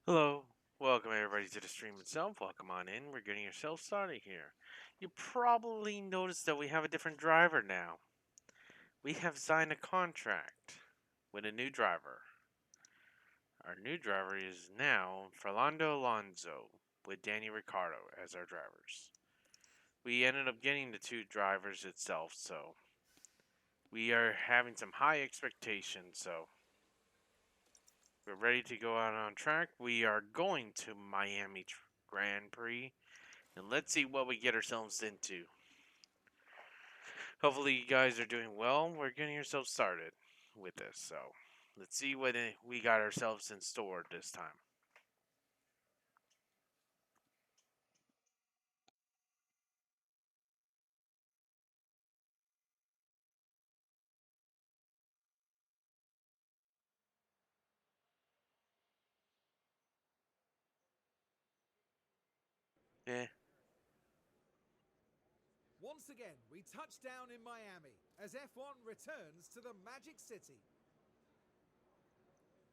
Hello, welcome everybody to the stream itself. Welcome on in. We're getting yourself started here. You probably noticed that we have a different driver now. We have signed a contract with a new driver. Our new driver is now Fernando Alonso with Danny Ricciardo as our drivers. We ended up getting the two drivers itself, so we are having some high expectations, so we're ready to go out on track. We are going to Miami Grand Prix. And let's see what we get ourselves into. Hopefully you guys are doing well. We're getting ourselves started with this. So let's see what we got ourselves in store this time. Eh. Once again, we touch down in Miami as F1 returns to the Magic City.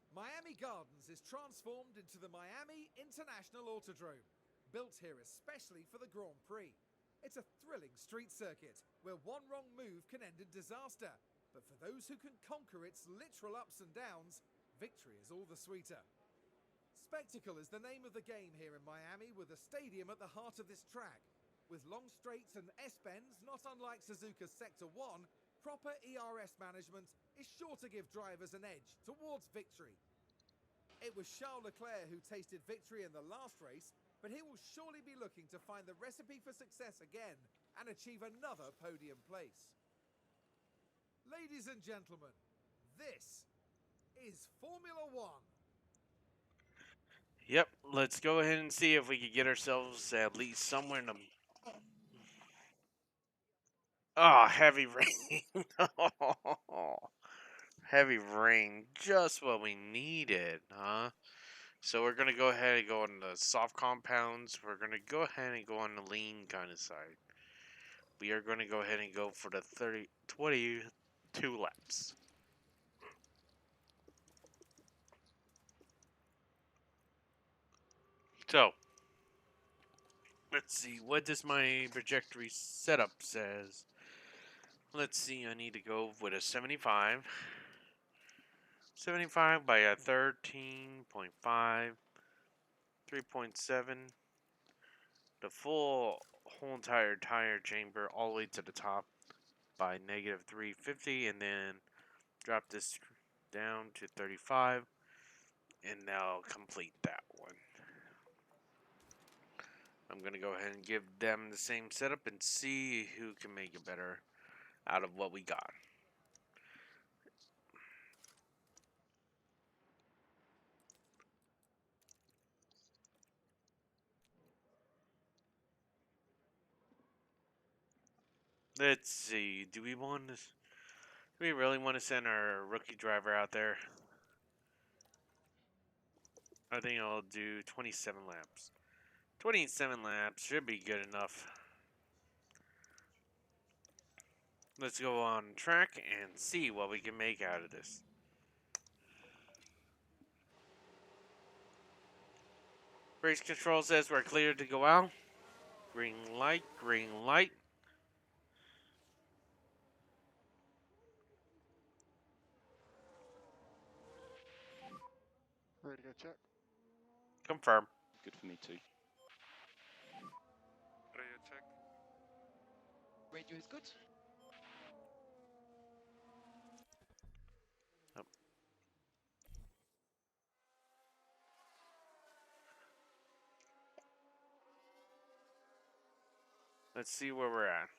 Miami Gardens is transformed into the Miami International Autodrome, built here especially for the Grand Prix. It's a thrilling street circuit where one wrong move can end in disaster, but for those who can conquer its literal ups and downs, victory is all the sweeter. Spectacle is the name of the game here in Miami, with a stadium at the heart of this track. With long straights and S-bends, not unlike Suzuka's Sector 1, proper ERS management is sure to give drivers an edge towards victory. It was Charles Leclerc who tasted victory in the last race, but he will surely be looking to find the recipe for success again and achieve another podium place. Ladies and gentlemen, this is Formula One. Yep, let's go ahead and see if we can get ourselves at least somewhere in the... Oh, heavy rain. Heavy rain. Just what we needed, huh? So we're going to go ahead and go on the soft compounds. We're going to go ahead and go on the lean kind of side. We are going to go ahead and go for the 22 laps. So, let's see. What does my trajectory setup says? Let's see. I need to go with a 75. 75 by a 13.5. 3.7. The full whole entire tire chamber all the way to the top by negative 350. And then drop this down to 35. And now complete that one. I'm going to go ahead and give them the same setup and see who can make it better out of what we got. Let's see. Do we really want to send our rookie driver out there? I think I'll do 27 laps. 27 laps should be good enough. Let's go on track and see what we can make out of this. Race control says we're cleared to go out. Green light, green light. Radio check. Confirm. Good for me too. Radio check. Radio is good. Oh. Let's see where we're at.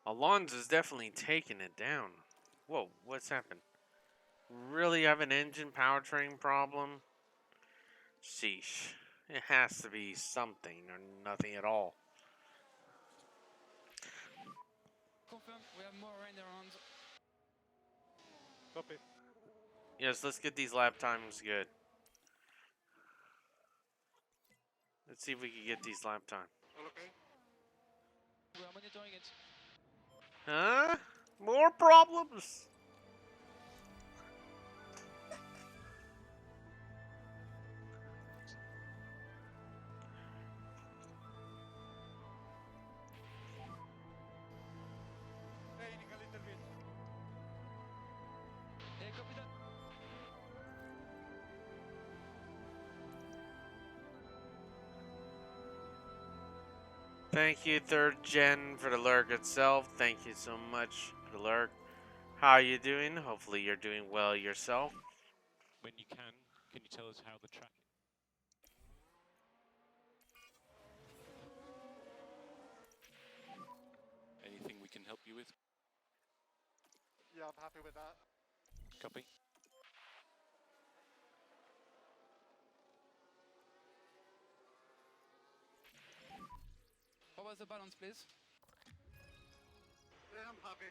Alonso's definitely taking it down. Whoa, what's happened? Really have an engine powertrain problem? Sheesh. It has to be something or nothing at all. Confirm, we have more rain around. Copy. Yes, let's get these lap times good. Let's see if we can get these lap time. All okay? We are monitoring it. Huh? More problems. Hey, copy that. Thank you, third gen, for the lurk itself. Thank you so much for the lurk. How are you doing? Hopefully you're doing well yourself. When you can you tell us how the track? Anything we can help you with? Yeah, I'm happy with that. Copy. What was the balance, please? Yeah, I'm happy.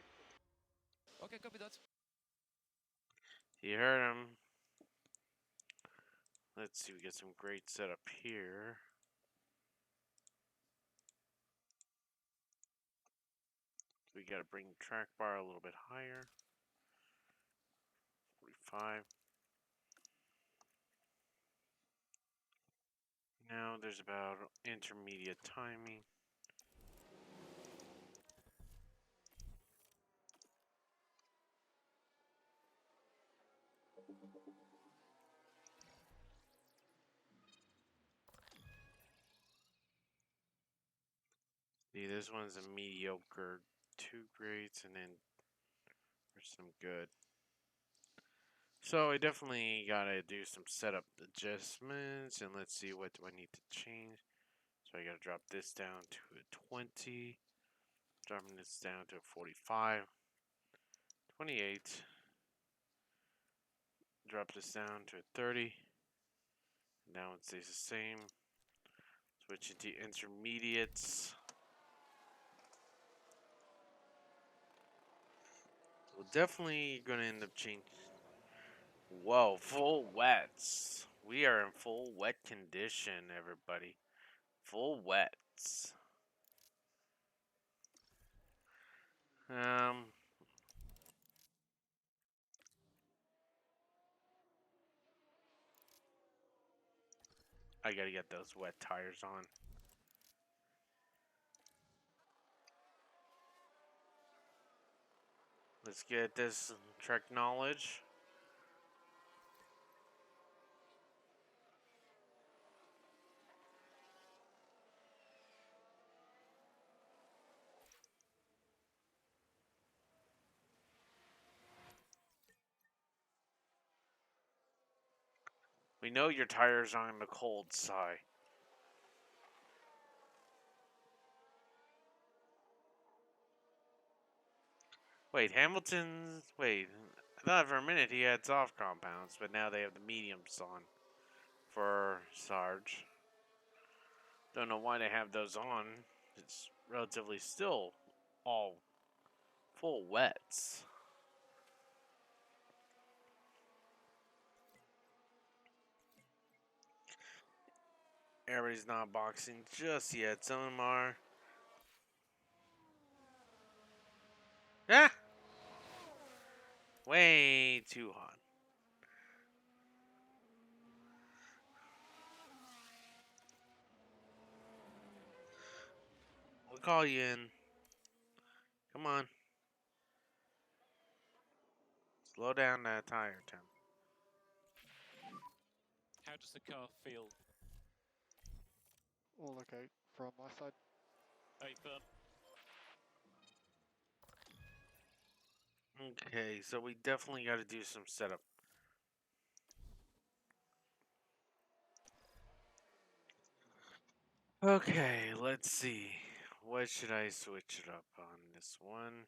Okay, copy that. You heard him. Let's see, we get some great setup here. We gotta bring the track bar a little bit higher. 45. Now there's about intermediate timing. See, this one's a mediocre 2 grades, and then there's some good. So I definitely gotta do some setup adjustments, and let's see, what do I need to change. So I gotta drop this down to a 20, dropping this down to a 45, 28, drop this down to a 30. Now it stays the same. Switch into intermediates. We're definitely gonna end up changing. Whoa, full wets. We are in full wet condition, everybody. Full wets. Um, I gotta get those wet tires on. Let's get this track knowledge. We know your tires are on the cold side. Wait, Hamilton's. Wait, I thought for a minute he had soft compounds, but now they have the mediums on for Sarge. Don't know why they have those on. It's relatively still all full wets. Everybody's not boxing just yet. Some of them are. Ah! Way too hot. We'll call you in. Come on. Slow down that tire temp. How does the car feel? All okay from my side. Hey, firm. Okay, so we definitely got to do some setup. Okay, let's see. What should I switch it up on this one?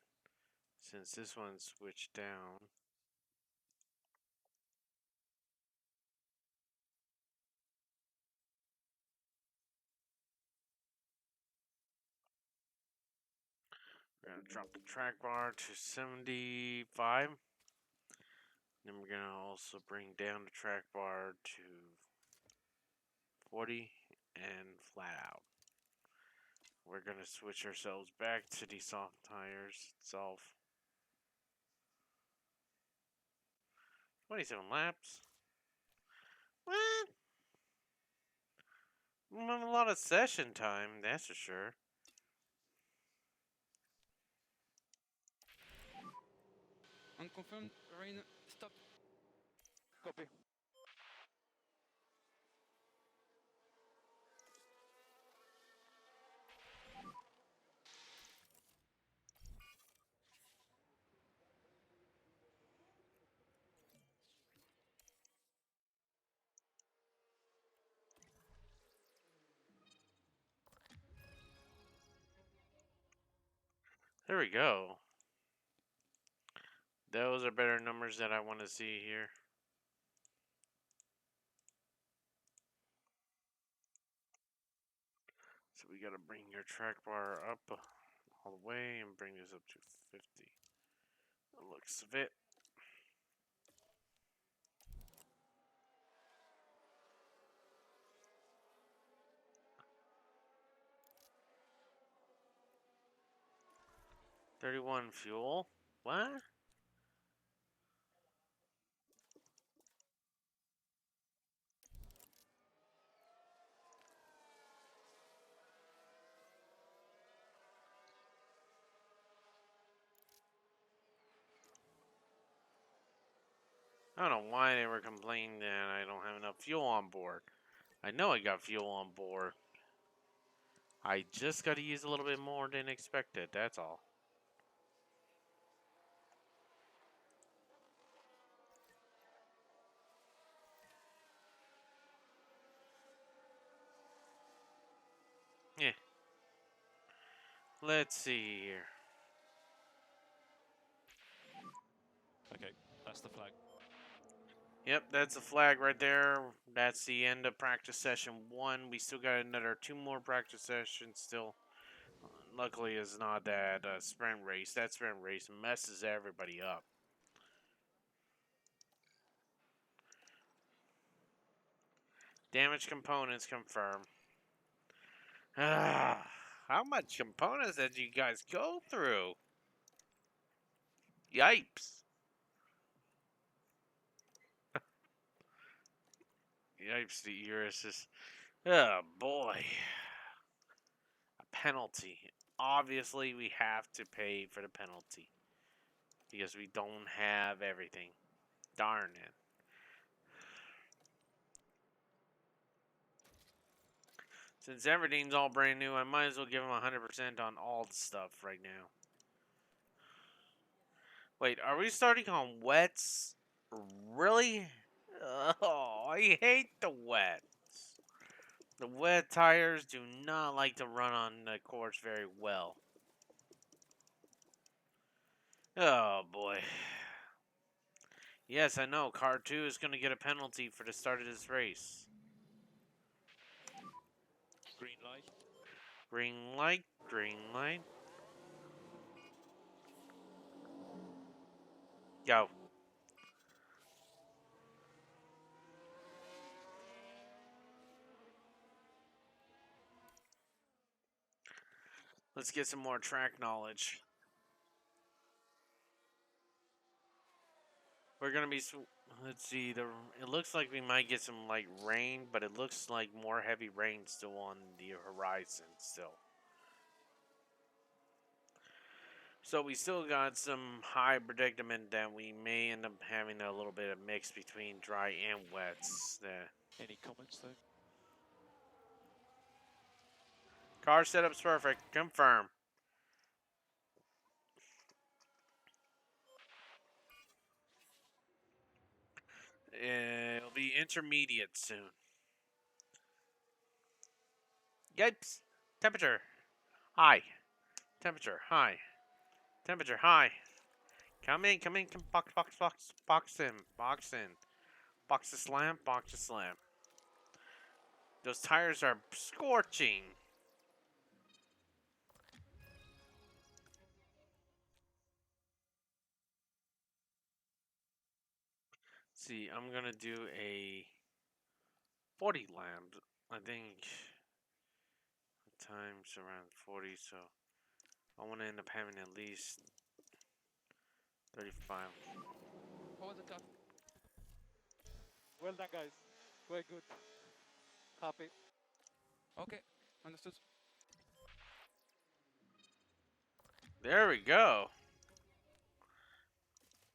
Since this one's switched down. We're gonna drop the track bar to 75. Then we're gonna also bring down the track bar to 40 and flat out. We're gonna switch ourselves back to the soft tires itself. 27 laps. What? Not a lot of session time, that's for sure. Unconfirmed. Rain. Stop. Copy. There we go. Those are better numbers that I want to see here. So we gotta bring your track bar up all the way and bring this up to 50. That looks of it. $31 fuel. What? I don't know why they were complaining that I don't have enough fuel on board. I know I got fuel on board. I just got to use a little bit more than expected, that's all. Yeah. Let's see here. Okay, that's the flag. Yep, that's the flag right there. That's the end of practice session 1. We still got another 2 more practice sessions still. Luckily, it's not that sprint race. That sprint race messes everybody up. Damaged components confirmed. Ah, how much components did you guys go through? Yipes. Yipes, the Urises. Oh, boy. A penalty. Obviously, we have to pay for the penalty. Because we don't have everything. Darn it. Since everything's all brand new, I might as well give them 100% on all the stuff right now. Wait, are we starting on wets? Really? Oh, I hate the wets. The wet tires do not like to run on the course very well. Oh boy. Yes, I know. Car 2 is going to get a penalty for the start of this race. Green light. Green light, green light. Go. Let's get some more track knowledge. We're gonna be. Let's see. It looks like we might get some like rain, but it looks like more heavy rain still on the horizon. Still. So we still got some high predicament that we may end up having a little bit of mix between dry and wets. Any comments though? Car setup's perfect. Confirm. It'll be intermediate soon. Yipes. Temperature. High. Temperature. High. Temperature. High. Come in. Come in. Come box. Box. Box. Box in. Box in. Box to slam. Box to slam. Those tires are scorching. See, I'm gonna do a 40 lap. I think time's around 40, so I want to end up having at least 35. What was the car? Well done, guys. Very good. Happy. Okay, understood. There we go.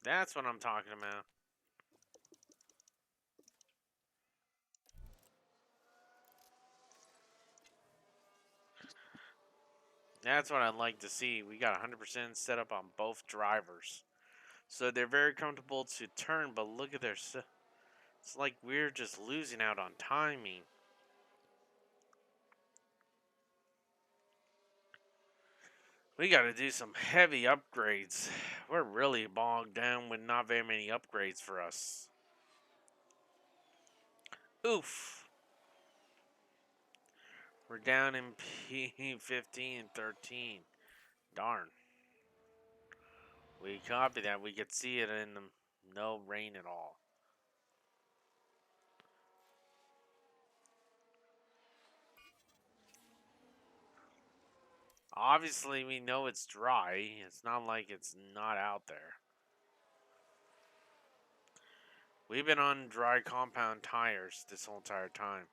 That's what I'm talking about. That's what I'd like to see. We got 100% set up on both drivers. So they're very comfortable to turn, but look at their... It's like we're just losing out on timing. We got to do some heavy upgrades. We're really bogged down with not very many upgrades for us. Oof. We're down in P15 and 13. Darn. We copy that. We could see it in the no rain at all. Obviously, we know it's dry. It's not like it's not out there. We've been on dry compound tires this whole entire time.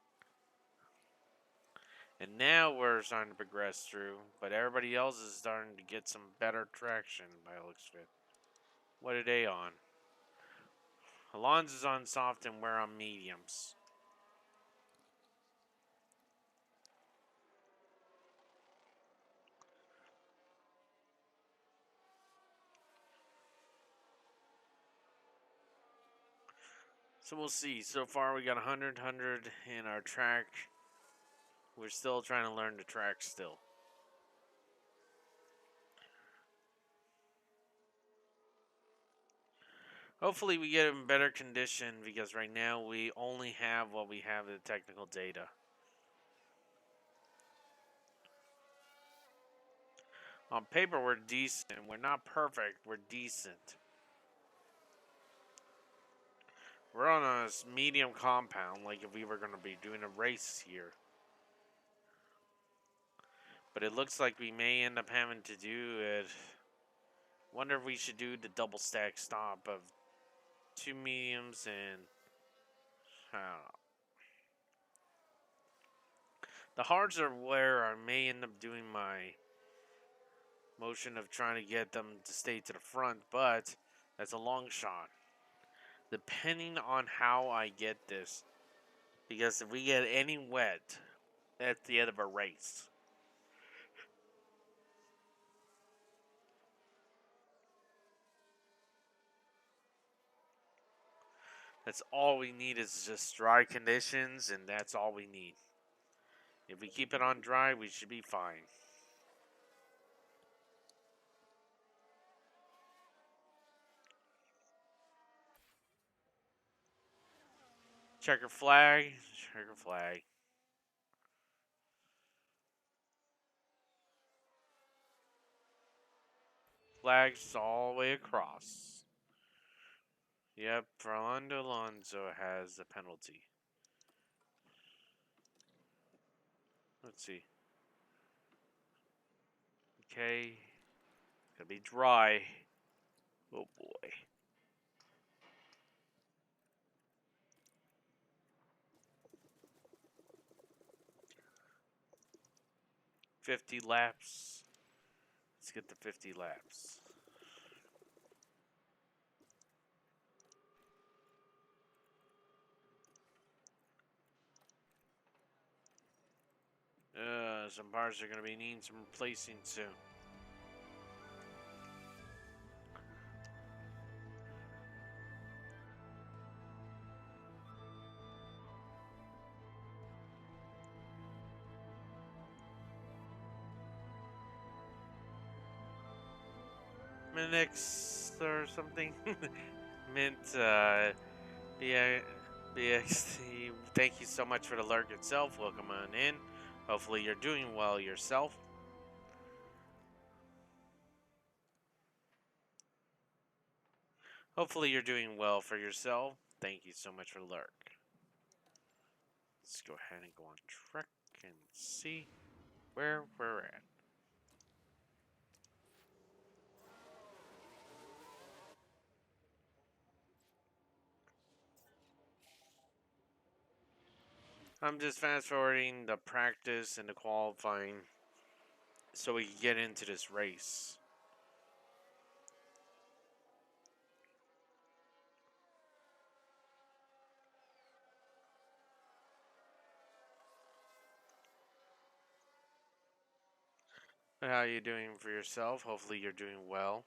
And now we're starting to progress through, but everybody else is starting to get some better traction by the looks of it. What are they on? Alonso's on soft and we're on mediums. So we'll see. So far we got 100 in our track. We're still trying to learn the track still. Hopefully we get in better condition because right now we only have what we have the technical data. On paper we're decent. We're not perfect. We're decent. We're on a medium compound like if we were going to be doing a race here. But it looks like we may end up having to do it. Wonder if we should do the double stack stop of 2 mediums and I don't know. The hards are where I may end up doing my motion of trying to get them to stay to the front, but that's a long shot. Depending on how I get this, because if we get any wet, that's the end of a race. That's all we need is just dry conditions, and that's all we need. If we keep it on dry, we should be fine. Checker flag, checker flag. Flags all the way across. Yep, Fernando Alonso has a penalty. Let's see. Okay. It's gonna be dry. Oh boy. 50 laps. Let's get to 50 laps. Some parts are gonna be needing some replacing soon. Minix or something. Mint, BXT, thank you so much for the lurk itself. Welcome on in. Hopefully you're doing well yourself. Hopefully you're doing well for yourself. Thank you so much for the lurk. Let's go ahead and go on Trek and see where we're at. I'm just fast forwarding the practice and the qualifying so we can get into this race. But how are you doing for yourself? Hopefully you're doing well.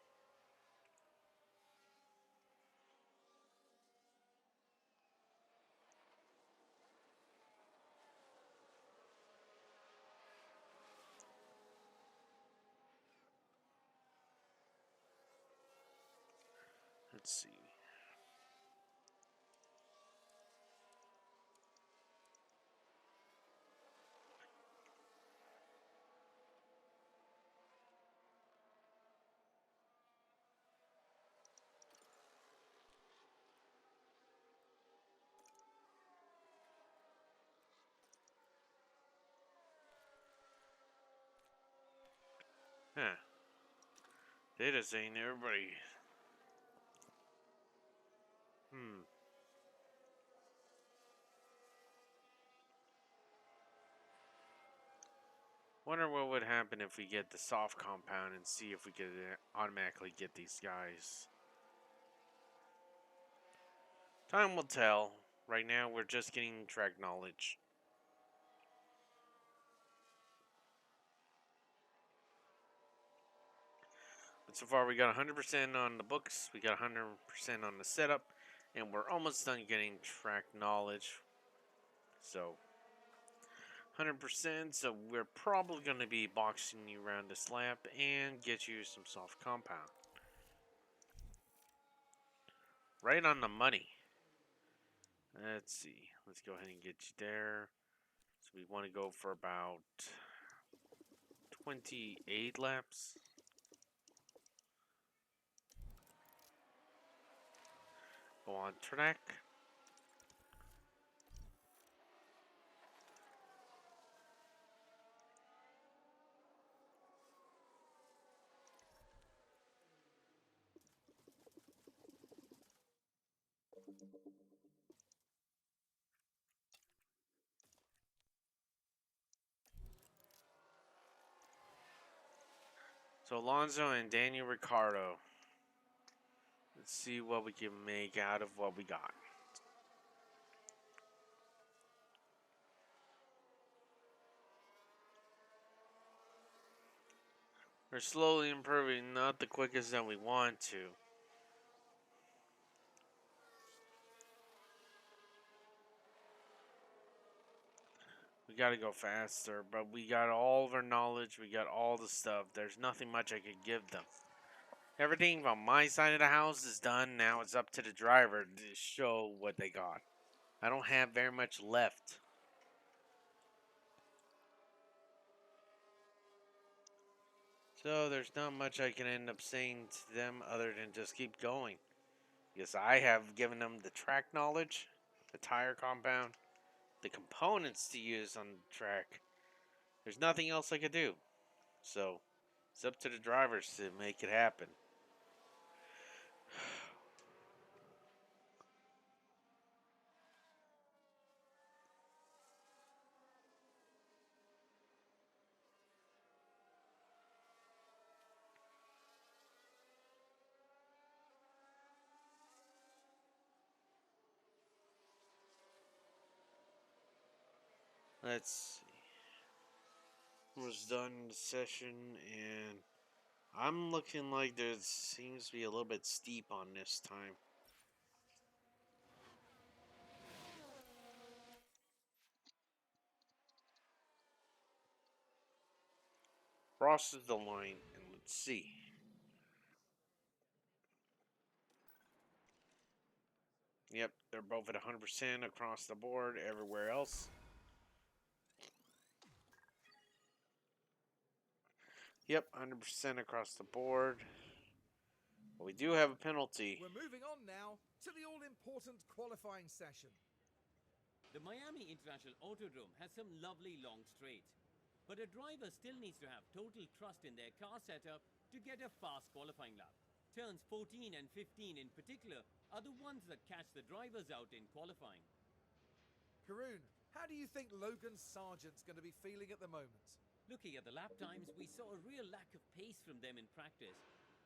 Let's see. Huh. Data saying everybody. Hmm. Wonder what would happen if we get the soft compound and see if we could automatically get these guys. Time will tell. Right now, we're just getting track knowledge. But so far, we got 100% on the books, we got 100% on the setup, and we're almost done getting track knowledge. So, 100%. So, we're probably going to be boxing you around this lap and get you some soft compound. Right on the money. Let's see. Let's go ahead and get you there. So we want to go for about 28 laps. Go on track. So Alonso and Daniel Ricciardo. Let's see what we can make out of what we got. We're slowly improving, not the quickest that we want to. We gotta go faster, but we got all of our knowledge, we got all the stuff. There's nothing much I could give them. Everything on my side of the house is done. Now it's up to the driver to show what they got. I don't have very much left. So there's not much I can end up saying to them other than just keep going. Because I have given them the track knowledge, the tire compound, the components to use on the track. There's nothing else I could do. So it's up to the drivers to make it happen. Let's see. Almost done the session, and I'm looking like there seems to be a little bit steep on this time. Crosses the line, and let's see. Yep, they're both at 100% across the board everywhere else. Yep, 100% across the board. But we do have a penalty. We're moving on now to the all-important qualifying session. The Miami International Autodrome has some lovely long straights, but a driver still needs to have total trust in their car setup to get a fast qualifying lap. Turns 14 and 15 in particular are the ones that catch the drivers out in qualifying. Karun, How do you think Logan Sargent's going to be feeling at the moment? Looking at the lap times, we saw a real lack of pace from them in practice.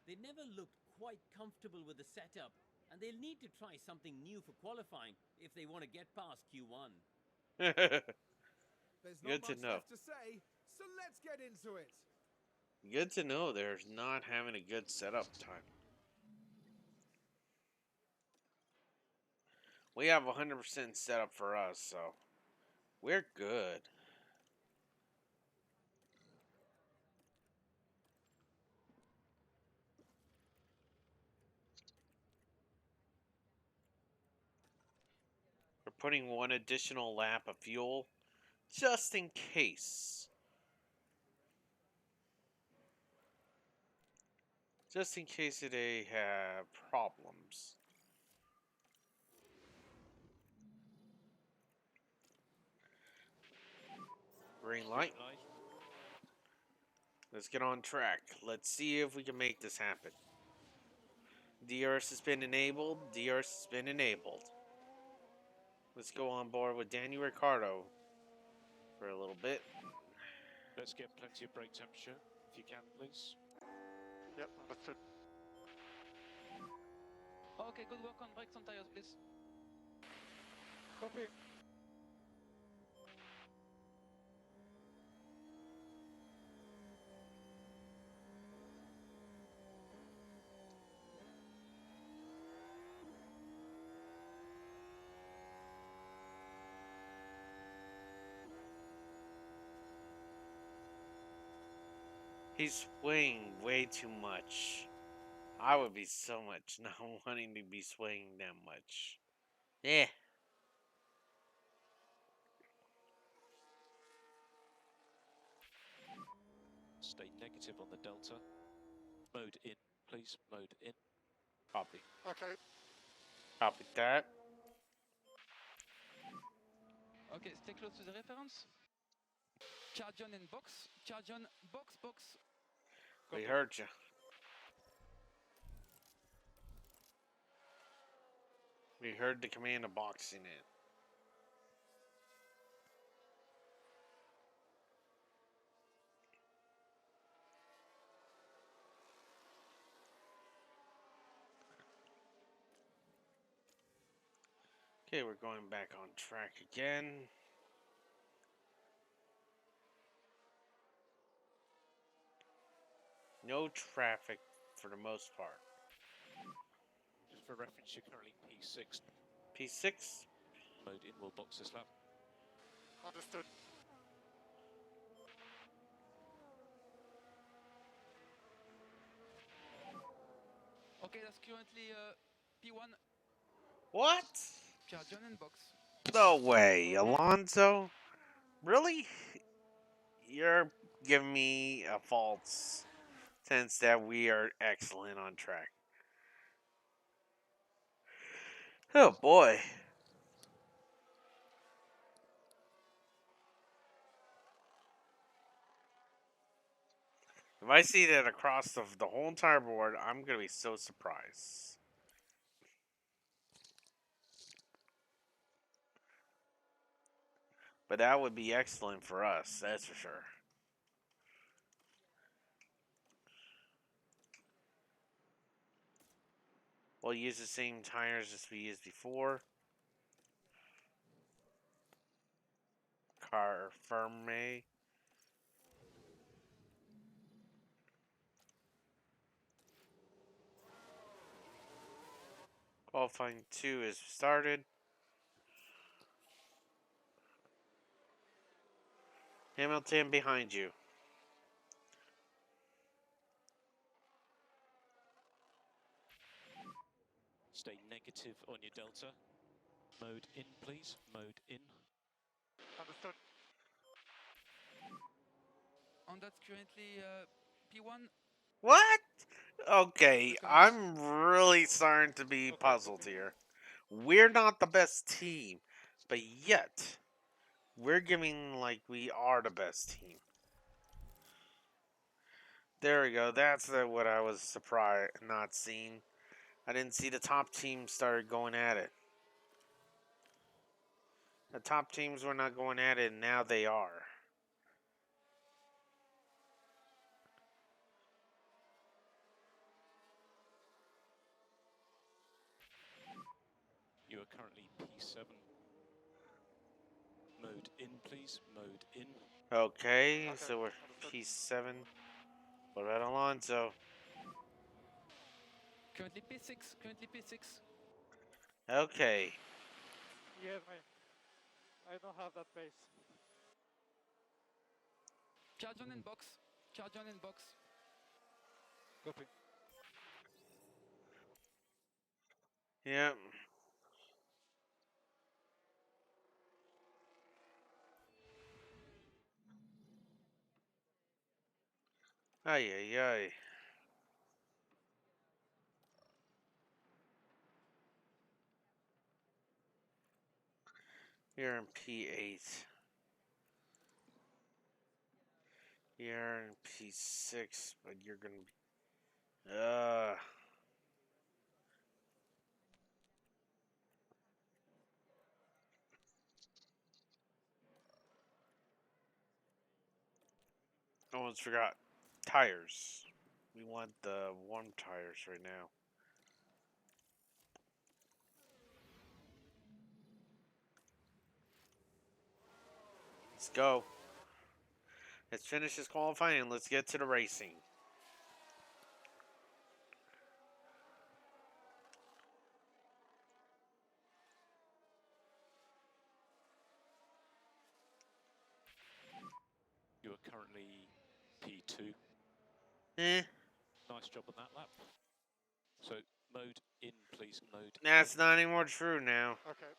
They never looked quite comfortable with the setup, and they'll need to try something new for qualifying if they want to get past Q1. There's not Good to much know. left to say, so let's get into it. Good to know there's not having a good setup time. We have 100% set up for us, so we're good. We're putting one additional lap of fuel just in case. Just in case they have problems. Green light. Green light. Let's get on track. Let's see if we can make this happen. DRS has been enabled. DRS has been enabled. Let's go on board with Daniel Ricciardo for a little bit. Let's get plenty of brake temperature, if you can, please. Yep, understood. Okay, good work on brakes and tires, please. Copy. He's swaying way too much. I would be so much not wanting to be swaying that much. Yeah. Stay negative on the delta. Mode in, please. Mode in. Copy. Okay. Copy that. Okay, stay close to the reference. Charge on in box. Charge on box, box. We heard you. We heard the command of boxing in. Okay, we're going back on track again. No traffic for the most part. Just for reference, you're currently P6. P6. Mode in will box this lap. Understood. Okay, that's currently P1. What? Charge on in box. No way, Alonso? Really? You're giving me a false sense that we are excellent on track. Oh boy. If I see that across the whole entire board, I'm going to be so surprised. But that would be excellent for us, that's for sure. We'll use the same tires as we used before. Car firme. Qualifying 2 is started. Hamilton behind you. Stay negative on your delta. Mode in, please. Mode in. Understood. And that's currently P1. What? Okay, Seconds. I'm really starting to be puzzled here. We're not the best team, but yet we're giving like we are the best team. There we go. That's what I was surprised not seeing. I didn't see the top team started going at it. The top teams were not going at it, and now they are. You are currently P7. Mode in, please. Mode in. Okay, Okay, so we're understood. P7. What about Alonso? Currently P6, currently P6. Okay. Yeah, mate. I don't have that pace. Charge on in box. Charge on in box. Copy. Yep. Ay, ay, ay. You're in P8. You're in P6, but you're gonna be. Almost forgot. Tires. We want the warm tires right now. Let's go. Let's finish this qualifying and let's get to the racing. You are currently P2. Eh, Nice job on that lap. So, mode in, please. Mode that's in. not anymore true now. Okay.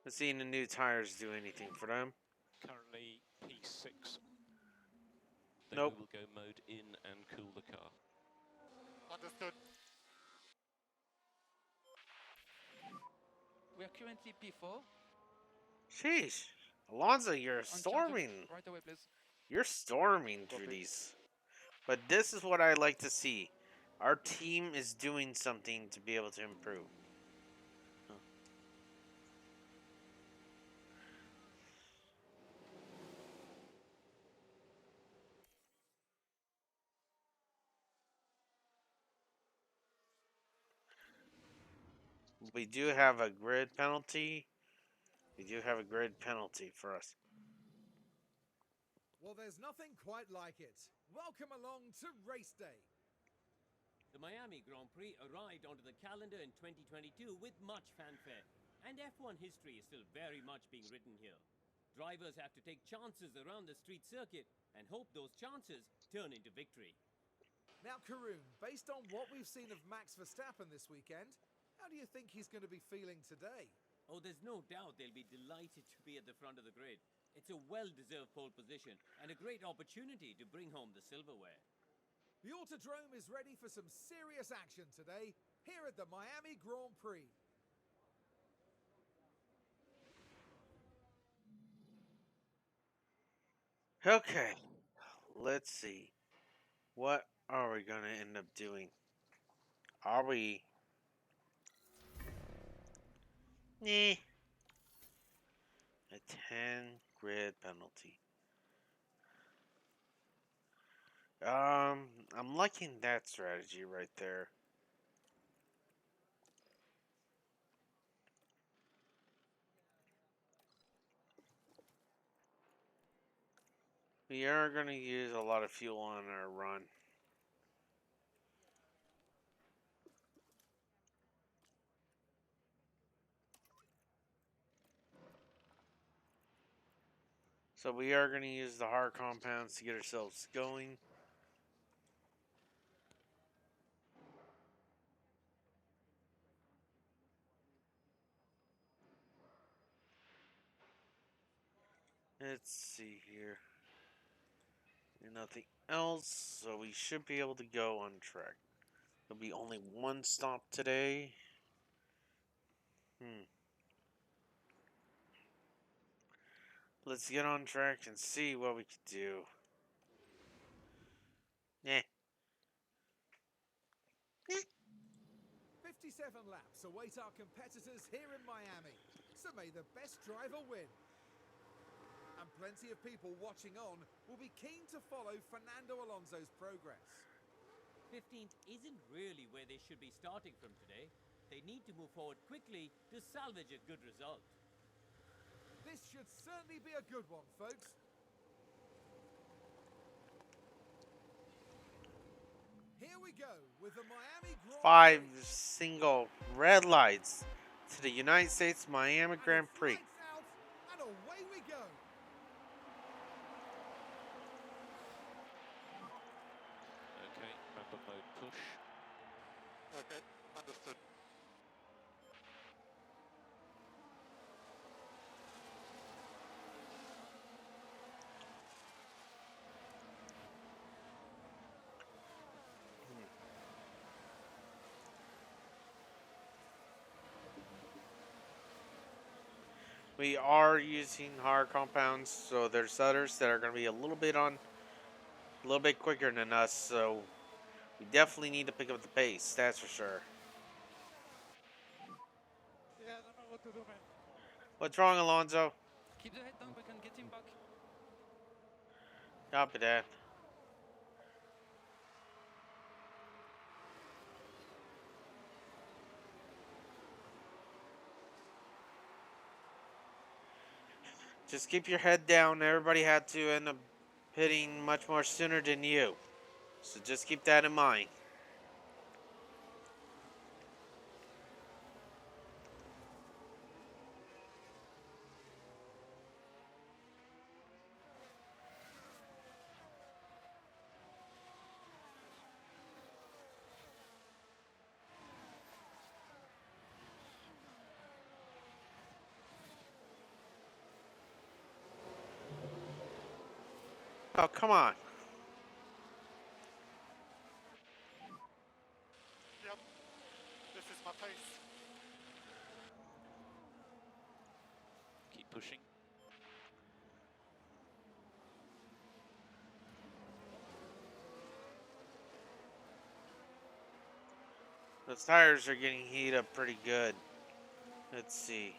Let's see if the new tires do anything for them. Currently P6. Then Nope. we will go mode in and cool the car. Understood. We are currently P4. Sheesh. Alonso, you're On charge on storming. right away, please. You're storming through Copy. these. But this is what I like to see. Our team is doing something to be able to improve. We do have a grid penalty. We do have a grid penalty for us. Well, there's nothing quite like it. Welcome along to race day. The Miami Grand Prix arrived onto the calendar in 2022 with much fanfare, and F1 history is still very much being written here. Drivers have to take chances around the street circuit and hope those chances turn into victory. Now, Karoon, based on what we've seen of Max Verstappen this weekend, how do you think he's going to be feeling today? Oh, there's no doubt they'll be delighted to be at the front of the grid. It's a well-deserved pole position and a great opportunity to bring home the silverware. The Autodrome is ready for some serious action today here at the Miami Grand Prix. Okay. Let's see. What are we going to end up doing? Are we. Eh. A 10 grid penalty. I'm liking that strategy right there. We are going to use a lot of fuel on our run. So we are going to use the hard compounds to get ourselves going. Let's see here. Nothing else, so we should be able to go on track. There'll be only one stop today. Let's get on track and see what we can do. Eh. 57 laps await our competitors here in Miami, so may the best driver win. And plenty of people watching on will be keen to follow Fernando Alonso's progress. 15th isn't really where they should be starting from today. They need to move forward quickly to salvage a good result. This should certainly be a good one, folks. Here we go with the Miami Grand 5 Prix. single red lights to the United States Miami And Grand it's Prix. lights out, and away we go. Okay, remember mode push. Okay, understood. We are using hard compounds, so there's others that are going to be a little bit quicker than us. So we definitely need to pick up the pace. That's for sure. Yeah, I don't know what to do, man. What's wrong, Alonso? Keep the head down, we can get him back. Copy that. Just keep your head down. Everybody had to end up hitting much more sooner than you. So just keep that in mind. Oh, come on. Yep, this is my pace. Keep pushing. Those tires are getting heated up pretty good. Let's see.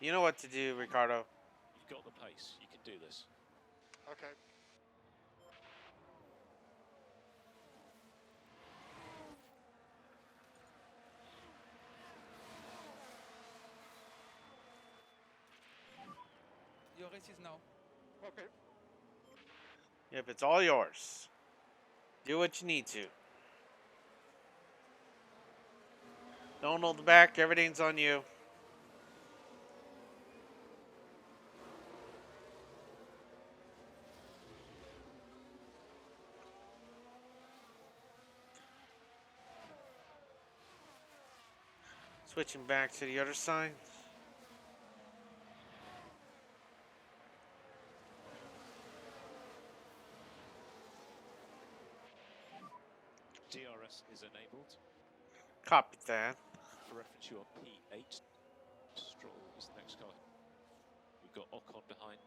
You know what to do, Ricardo. You've got the pace. You can do this. Okay. Your race is now. Okay. Yep, it's all yours. Do what you need to. Don't hold back. Everything's on you. Switching back to the other side. DRS is enabled. Copy that. For reference, you are P8. Stroll is the next car. We've got Ocon behind.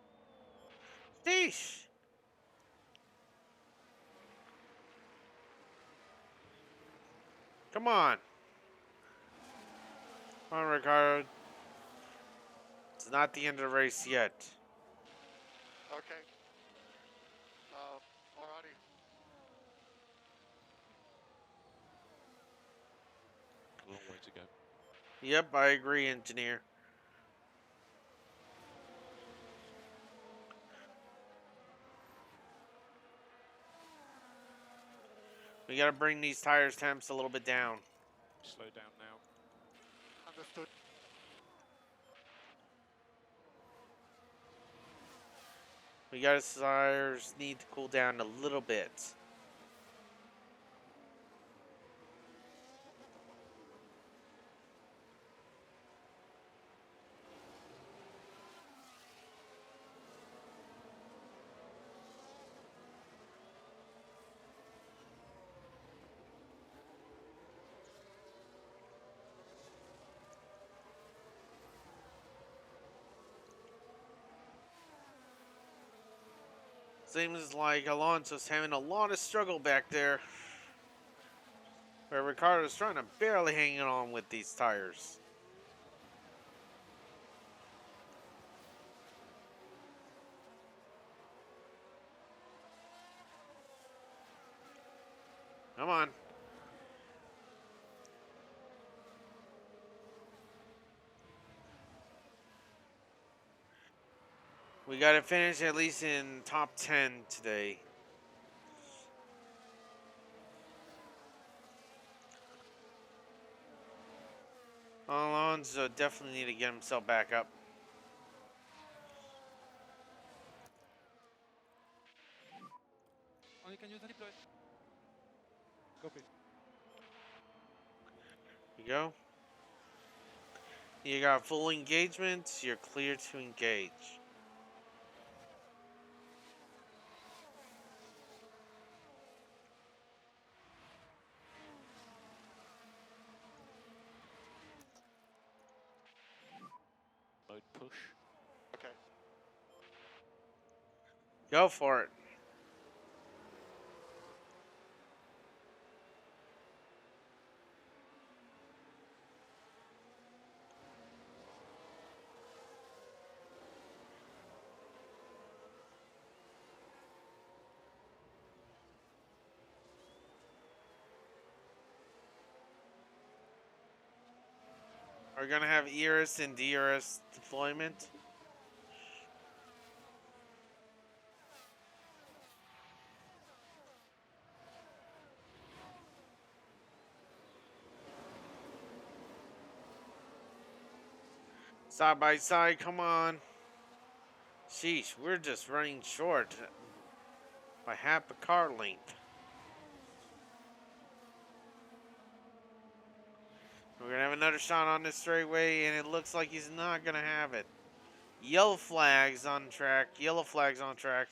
Sheesh. Come on. Come on, Ricardo. It's not the end of the race yet. Okay. Alrighty. A long way to go. Yep, I agree, engineer. We gotta bring these tires temps a little bit down. Slow down now. Understood. We got his tires need to cool down a little bit. Seems like Alonso's having a lot of struggle back there. Where Ricardo's trying to barely hang on with these tires. Come on. We gotta finish at least in top 10 today. Alonso definitely need to get himself back up. Oh, you can use the deploy. Copy. You go. You got full engagement. You're clear to engage. Mode push. Okay. Go for it. Are we gonna have ERS and DRS deployment? Side by side, come on. Sheesh, we're just running short by half a car length. We're gonna have another shot on this straightaway, and it looks like he's not gonna have it. Yellow flags on track. Yellow flags on track.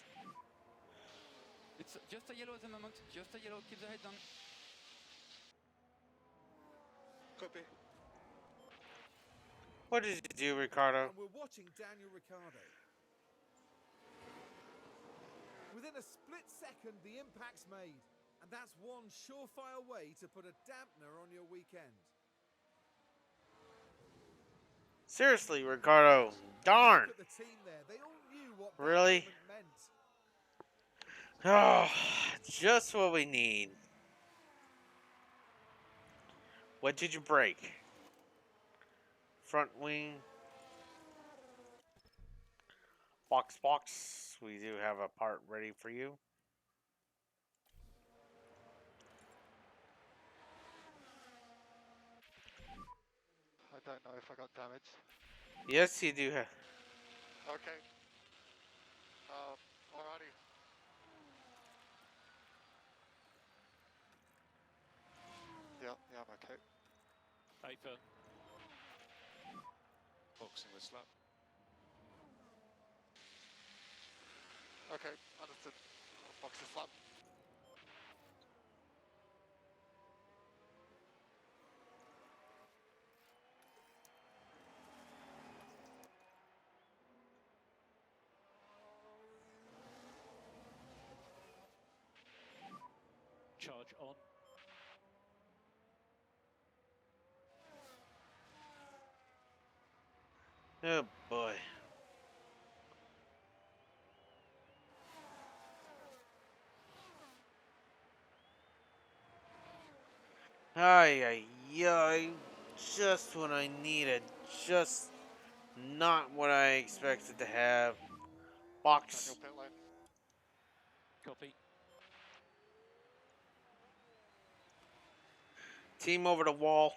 It's just a yellow at the moment. Just a yellow. Keep the head down. Copy. What did you do, Ricardo? And we're watching Daniel Ricciardo. Within a split second, the impact's made. And that's one surefire way to put a dampener on your weekend. Seriously, Ricardo. Darn. Look at the team there. They all knew what Really? that moment meant. Oh, just what we need. What did you break? Front wing. Box. We do have a part ready for you. I don't know if I got damaged. Yes, you do have. Okay. Alrighty. Yeah, I'm okay. Paper. Boxing the slap. Okay, understood. Box the slab. Charge on. Oh boy. Ay. Just what I needed. Just not what I expected to have. Box. Daniel pit lane. Copy. Team over the wall.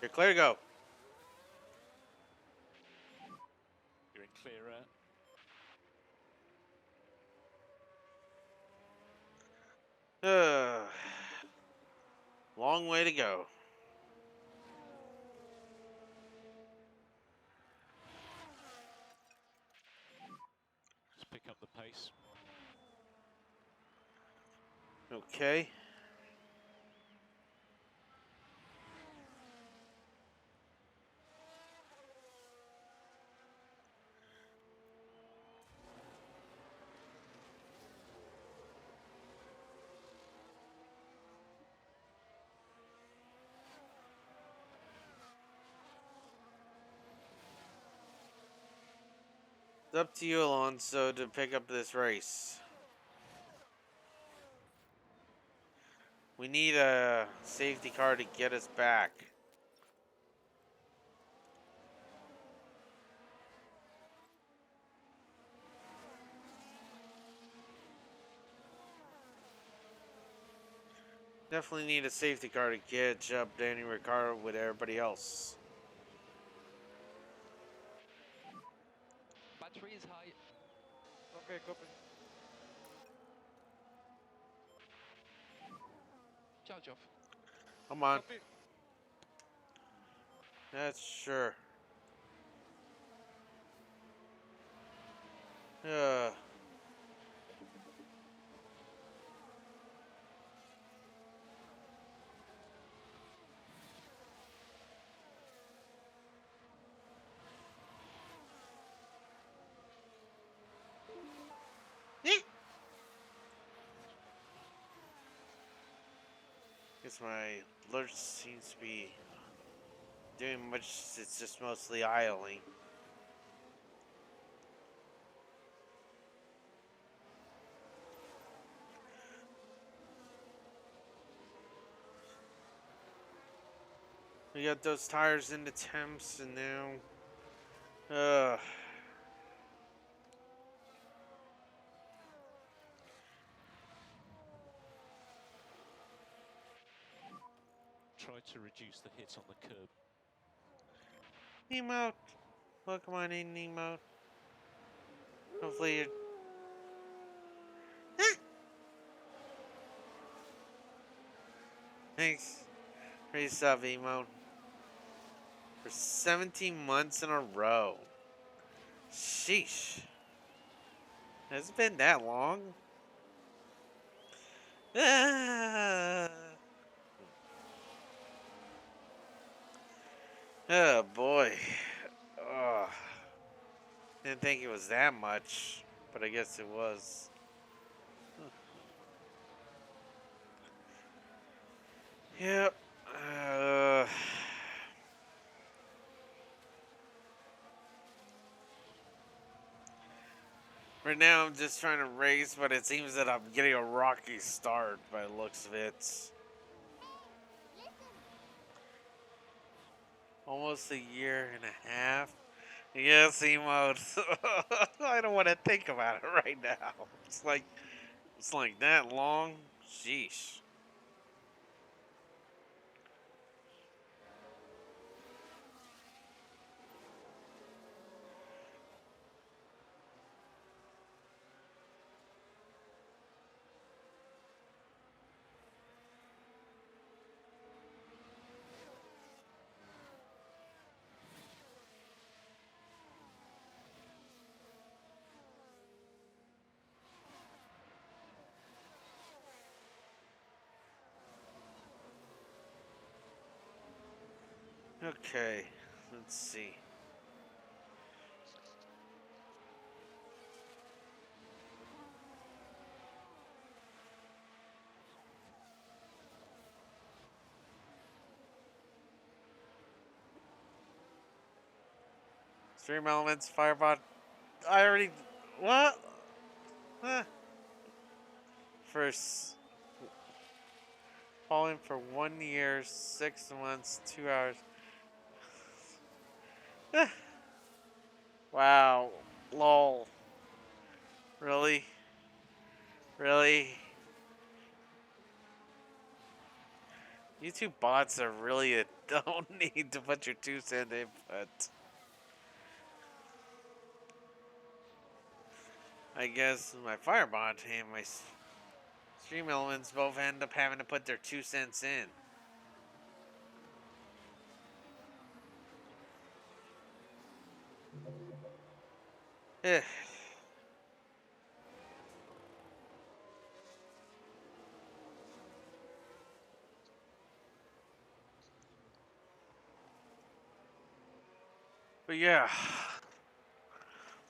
You're clear to go. You're in clear air. Long way to go. Just pick up the pace. Okay. It's up to you, Alonso, to pick up this race. We need a safety car to get us back. Definitely need a safety car to catch up Danny Ricciardo with everybody else. Battery is high. Okay, copy. Charge off. Come on. Copy. That's sure. Uh. Guess my alert seems to be doing much. It's just mostly idling. We got those tires in the temps, and now, Try to reduce the hit on the curb. emote. Welcome on in, emote. Hopefully you. Thanks. Great stuff, emote. For 17 months in a row. Sheesh. Has it been that long? Oh boy. Oh, didn't think it was that much, but I guess it was. Yep. Right now I'm just trying to race, but it seems that I'm getting a rocky start by the looks of it. Almost a year and a half. Yes, emote. I don't want to think about it right now. It's like that long. Sheesh. Okay, let's see. Stream elements, Firebot. I already. What? Huh. First. Falling for 1 year, 6 months, 2 hours. Wow. Lol. Really? Really? You two bots are really don't need to put your 2 cent input. I guess my Firebot and my Stream Elements both end up having to put their 2 cents in. Eh. But yeah,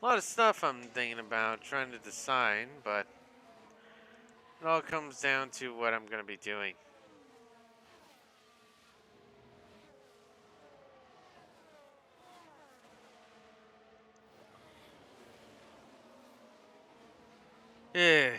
a lot of stuff I'm thinking about, trying to decide, but it all comes down to what I'm going to be doing. Eh.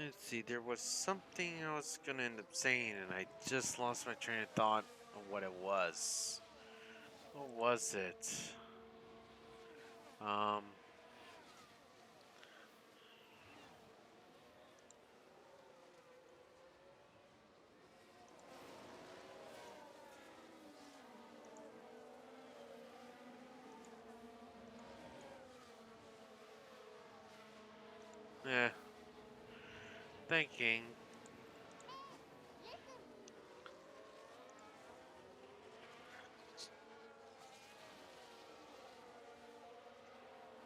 Let's see, there was something I was going to end up saying, and I just lost my train of thought of what it was. What was it? Um... Yeah. Thinking.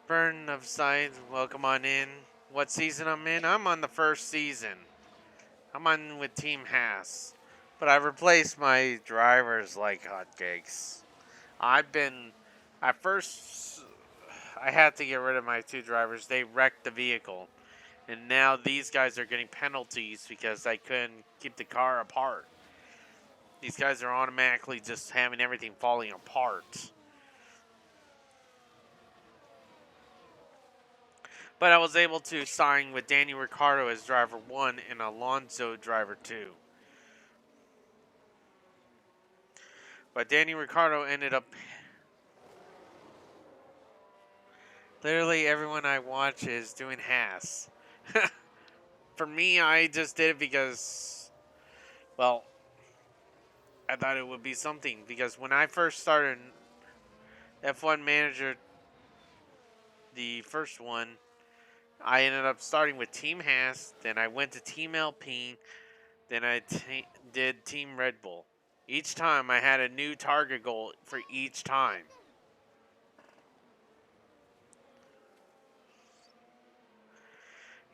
Burn of Sight, welcome on in. What season I'm in? I'm on the first season. I'm on with Team Haas. But I've replaced my drivers like hotcakes. At first, I had to get rid of my 2 drivers. They wrecked the vehicle. And now these guys are getting penalties because I couldn't keep the car apart. These guys are automatically just having everything falling apart. But I was able to sign with Danny Ricciardo as driver 1 and Alonso driver 2. But Danny Ricciardo ended up... Literally everyone I watch is doing Haas. For me, I just did it because... Well, I thought it would be something. Because when I first started F1 Manager, the first one, I ended up starting with Team Haas. Then I went to Team Alpine. Then I did Team Red Bull. Each time I had a new target goal for each time.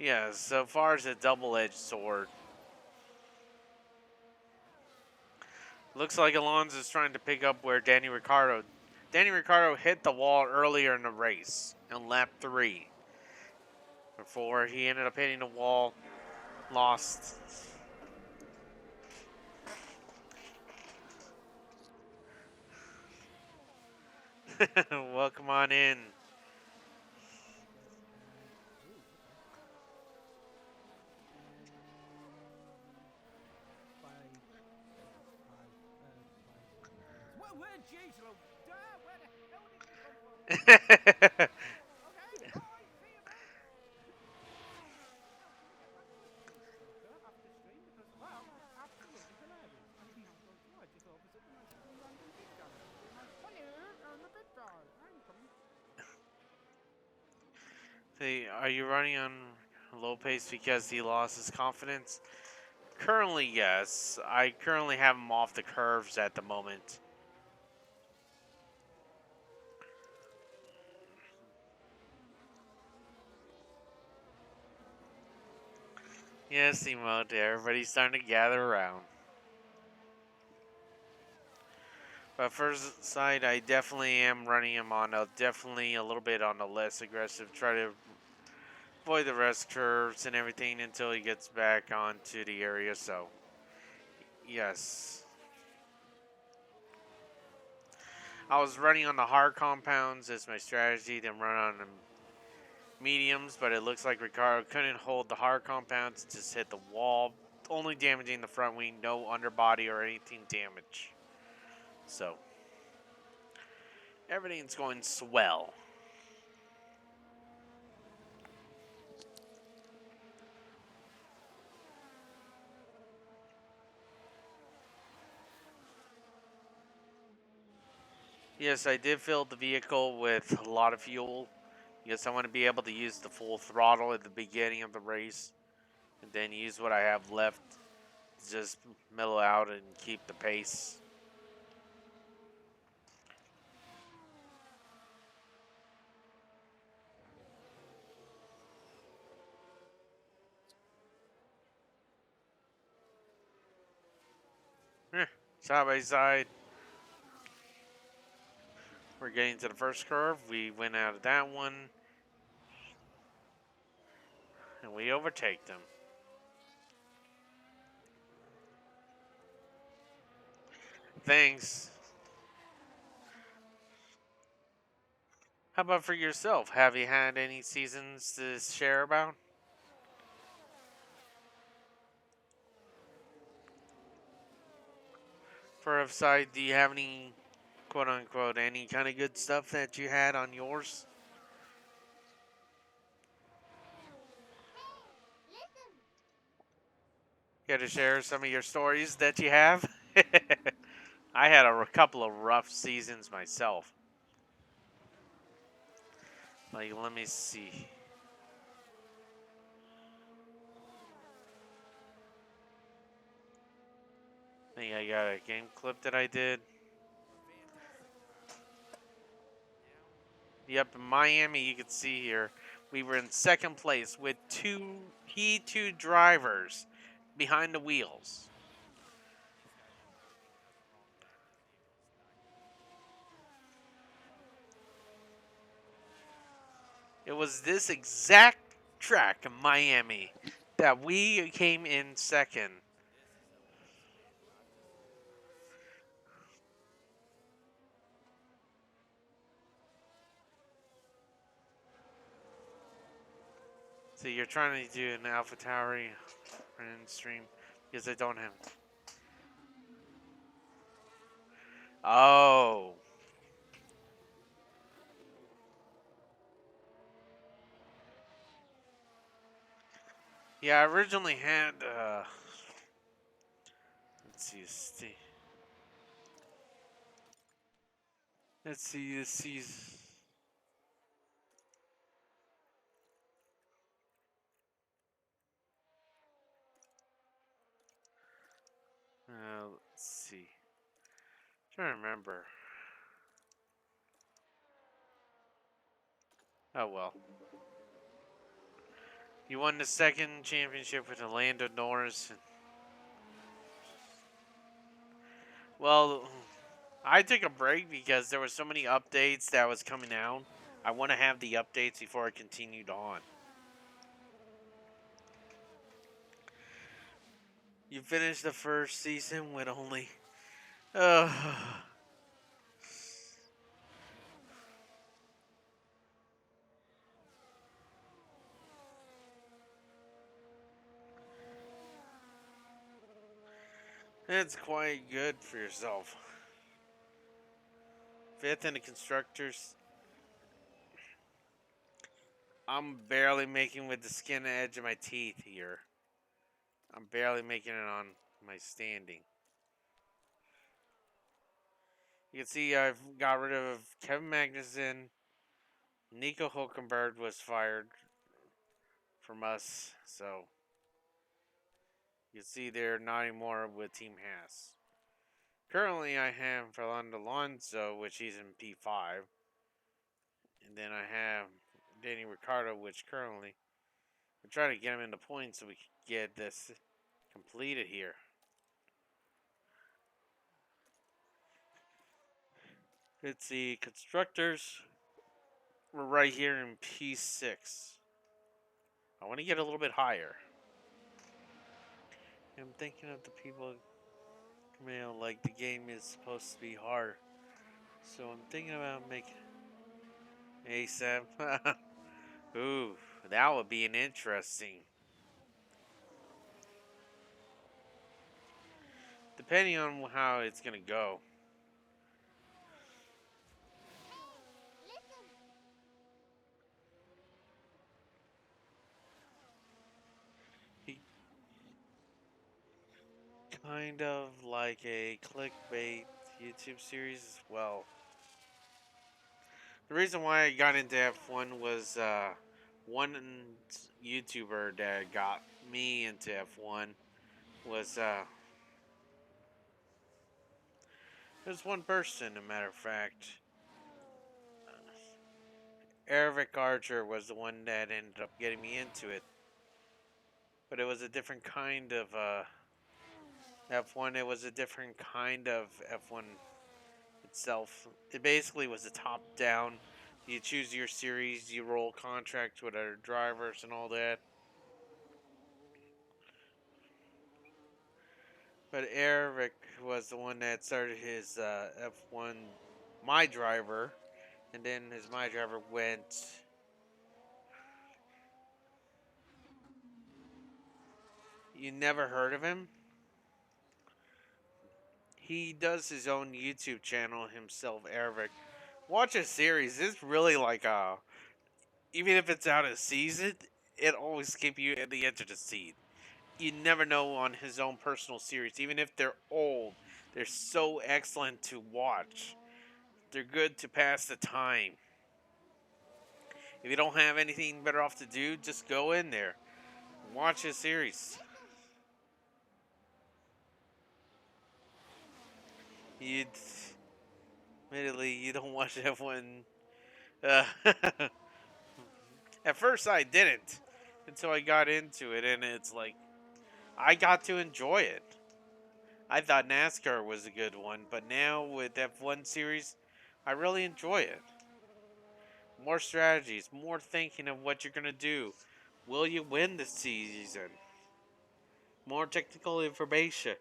Yeah, so far as a double-edged sword. Looks like Alonso's trying to pick up where Danny Ricciardo hit the wall earlier in the race in lap 3. Before he ended up hitting the wall, lost. Welcome on in. Well, where'd you slow down? Where the hell did you come from? Okay, bye. See you, mate. Are you running on low pace because he lost his confidence? Currently, yes. I currently have him off the curves at the moment. Yes, emote. Everybody's starting to gather around. But first side, I definitely am running him on definitely a little bit on the less aggressive. Try to avoid the rest curves and everything until he gets back onto the area. So, yes. I was running on the hard compounds as my strategy, then run on the mediums, but it looks like Ricardo couldn't hold the hard compounds, just hit the wall, only damaging the front wing, no underbody or anything damage. So, everything's going swell. Yes, I did fill the vehicle with a lot of fuel. Yes, I want to be able to use the full throttle at the beginning of the race, and then use what I have left to just mellow out and keep the pace. Side by side. We're getting to the first curve. We went out of that one, and we overtake them. Thanks. How about for yourself? Have you had any seasons to share about? For upside, do you have any quote unquote any kind of good stuff that you had on yours? Care to share some of your stories that you have? I had a couple of rough seasons myself. Like, let me see. I think I got a game clip that I did. Yep, in Miami, you can see here, we were in second place with two P2 drivers behind the wheels. It was this exact track in Miami that we came in second. So you're trying to do an Alpha Tauri stream because I don't have. Oh. Yeah, I originally had. Let's see. Let's see. Let's see. Trying to remember. Oh well. You won the second championship with Lando Norris. Well, I took a break because there were so many updates that was coming out. I want to have the updates before I continued on. You finished the first season with only. That's quite good for yourself. Fifth in the constructors. I'm barely making with the skin edge of my teeth here. I'm barely making it on my standing. You can see I've got rid of Kevin Magnussen. Nico Hulkenberg was fired. from us. So you see they're not anymore with Team Haas. Currently, I have Fernando Alonso, which he's in P5. And then I have Danny Ricciardo, which currently I'm trying to get him into points so we can get this completed here. It's the constructors. We're right here in P6. I want to get a little bit higher. I'm thinking of the people, like the game is supposed to be hard. So I'm thinking about making ASAP. Ooh, that would be an interesting. Depending on how it's gonna go. He kind of like a clickbait YouTube series as well. The reason why I got into F1 was one YouTuber that got me into F1 was there's one person, a matter of fact. Eric Archer was the one that ended up getting me into it. But it was a different kind of F1. It was a different kind of F1 itself. It basically was a top down. You choose your series, you roll contracts with other drivers and all that. But Eric was the one that started his F1 My Driver, and then his My Driver went. You never heard of him? He does his own YouTube channel himself, Eric. Watch his series. It's really like even if it's out of season, it always keeps you at the edge of the seat. You never know on his own personal series, even if they're old, they're so excellent to watch. They're good to pass the time. If you don't have anything better off to do, just go in there. Watch his series. You admittedly you don't watch F1. Uh, at first I didn't until I got into it, and it's like I got to enjoy it. I thought NASCAR was a good one, but now with F1 series, I really enjoy it. More strategies, more thinking of what you're gonna do. Will you win this season? More technical information.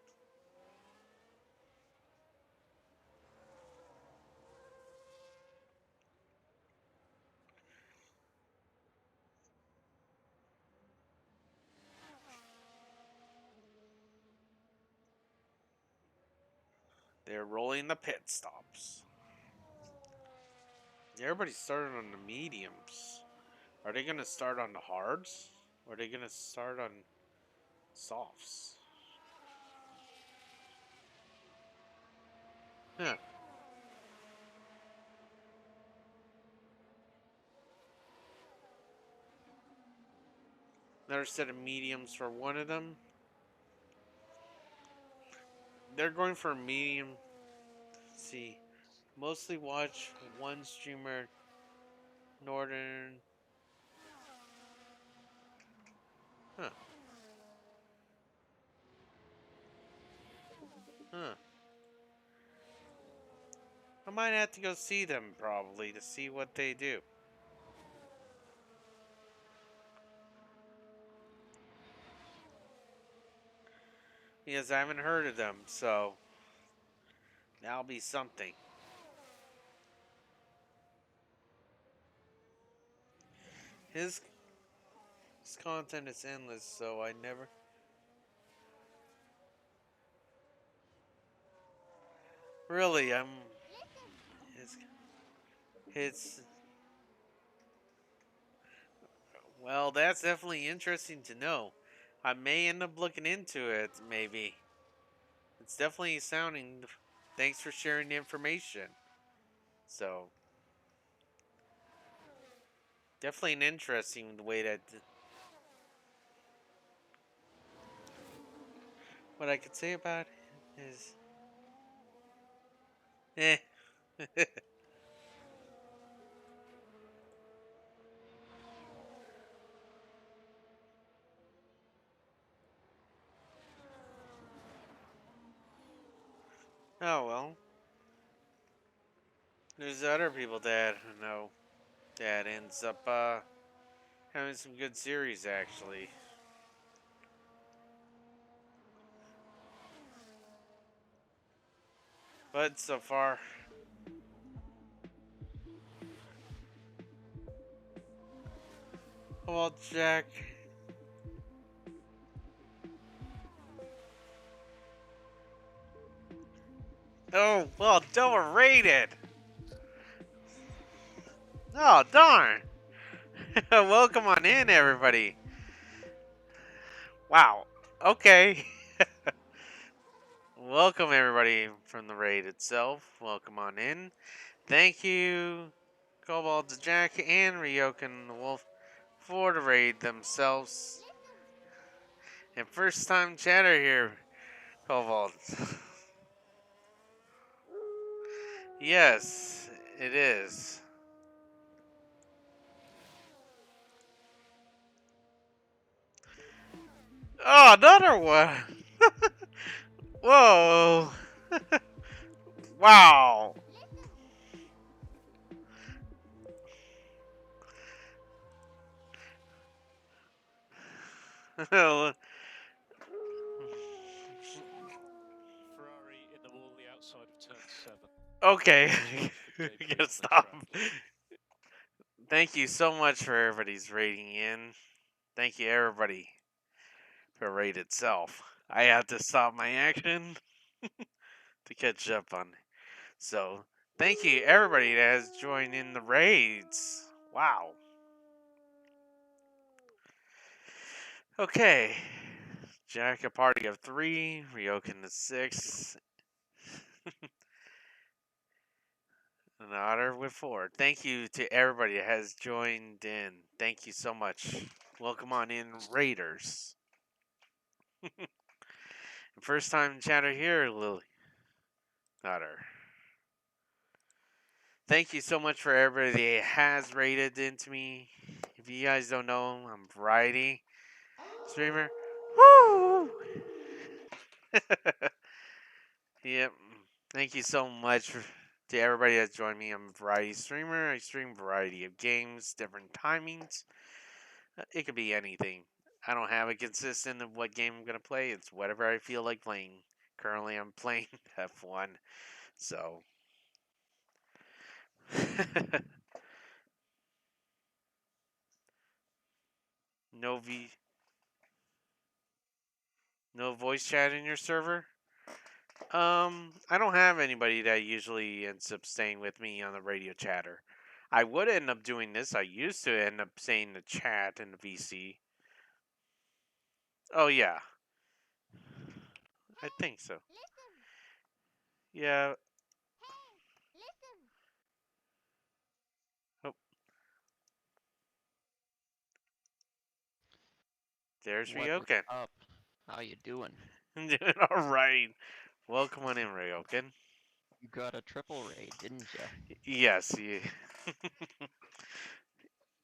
They're rolling the pit stops. Everybody started on the mediums. Are they gonna start on the hards? Or are they gonna start on softs? Huh. Another set of mediums for one of them. They're going for a medium. Let's see. Mostly watch one streamer, Northern. Huh. Huh. I might have to go see them probably to see what they do. Because I haven't heard of them, so that'll be something. His his content is endless, so I never really it's it's well, that's definitely interesting to know. I may end up looking into it, maybe. It's definitely sounding. Thanks for sharing the information. So, definitely an interesting way that What I could say about it is, eh. Oh well. There's other people that know that ends up having some good series actually. But so far, well, Jack. Oh well, double rated. Oh darn! Welcome on in, everybody. Wow. Okay. Welcome everybody from the raid itself. Welcome on in. Thank you, Cobalt the Jack and Ryokan the Wolf for the raid themselves. And first time chatter here, Cobalt. Yes, it is. Oh, another one. Whoa. Wow. Ferrari in the wall, the outside of turn 7. Okay. Debris Gotta on the stop. track. Thank you so much for everybody's rating in. Thank you, everybody, for raid itself. I had to stop my action to catch up on. So, thank you, everybody that has joined in the raids. Wow. Okay. Jack, a party of 3. Ryokan, the 6. An otter with 4. Thank you to everybody that has joined in. Thank you so much. Welcome on in, Raiders. First time chatter here, Lily. Otter. Thank you so much for everybody that has rated into me. If you guys don't know, I'm Variety Streamer. Woo! Yep. Thank you so much to everybody that joined me. I'm a variety streamer. I stream a variety of games, different timings. It could be anything. I don't have a consistent of what game I'm gonna play. It's whatever I feel like playing. Currently, I'm playing F1, so no no voice chat in your server. I don't have anybody that usually ends up staying with me on the radio chatter. I would end up doing this. I used to end up saying the chat in the VC. Oh yeah, I think so. Yeah. Oh, there's What is Ryokan. up? How you doing? Doing all right. Welcome on in, Ryokan. You got a triple raid, didn't you? Yes, you.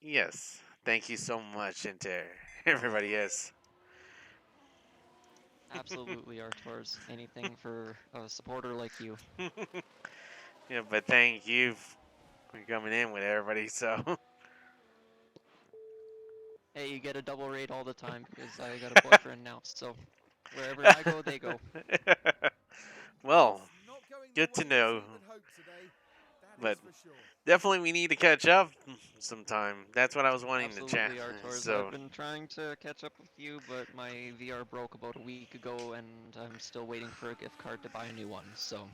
Yes. Thank you so much, and to everybody. Yes. Absolutely, Artors. Anything for a supporter like you. Yeah, but thank you for coming in with everybody. So. Hey, you get a double raid all the time because I got a boyfriend now, so wherever I go, they go. Well, It's not going the good to way the know. team had hoped today. That But is for sure. definitely we need to catch up sometime. That's what I was wanting to chat. Absolutely, Artors. I've So. been trying to catch up with you, but my VR broke about a week ago, and I'm still waiting for a gift card to buy a new one, so...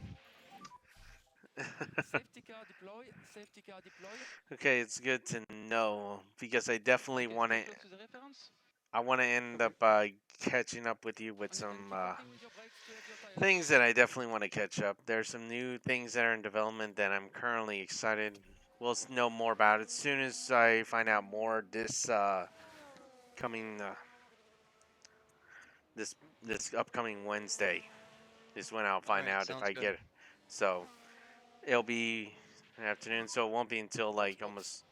Safety car deploy. Safety car deploy. Okay, it's good to know because I definitely Okay, want stay to. close to the reference. I want to end Okay. up catching up with you with And some keep working with your brakes to have your tires. things that I definitely want to catch up. There's some new things that are in development that I'm currently excited. We'll know more about it as soon as I find out more this coming this upcoming Wednesday is when I'll find Alright, out if sounds I good. get it. So it'll be an afternoon, so it won't be until like almost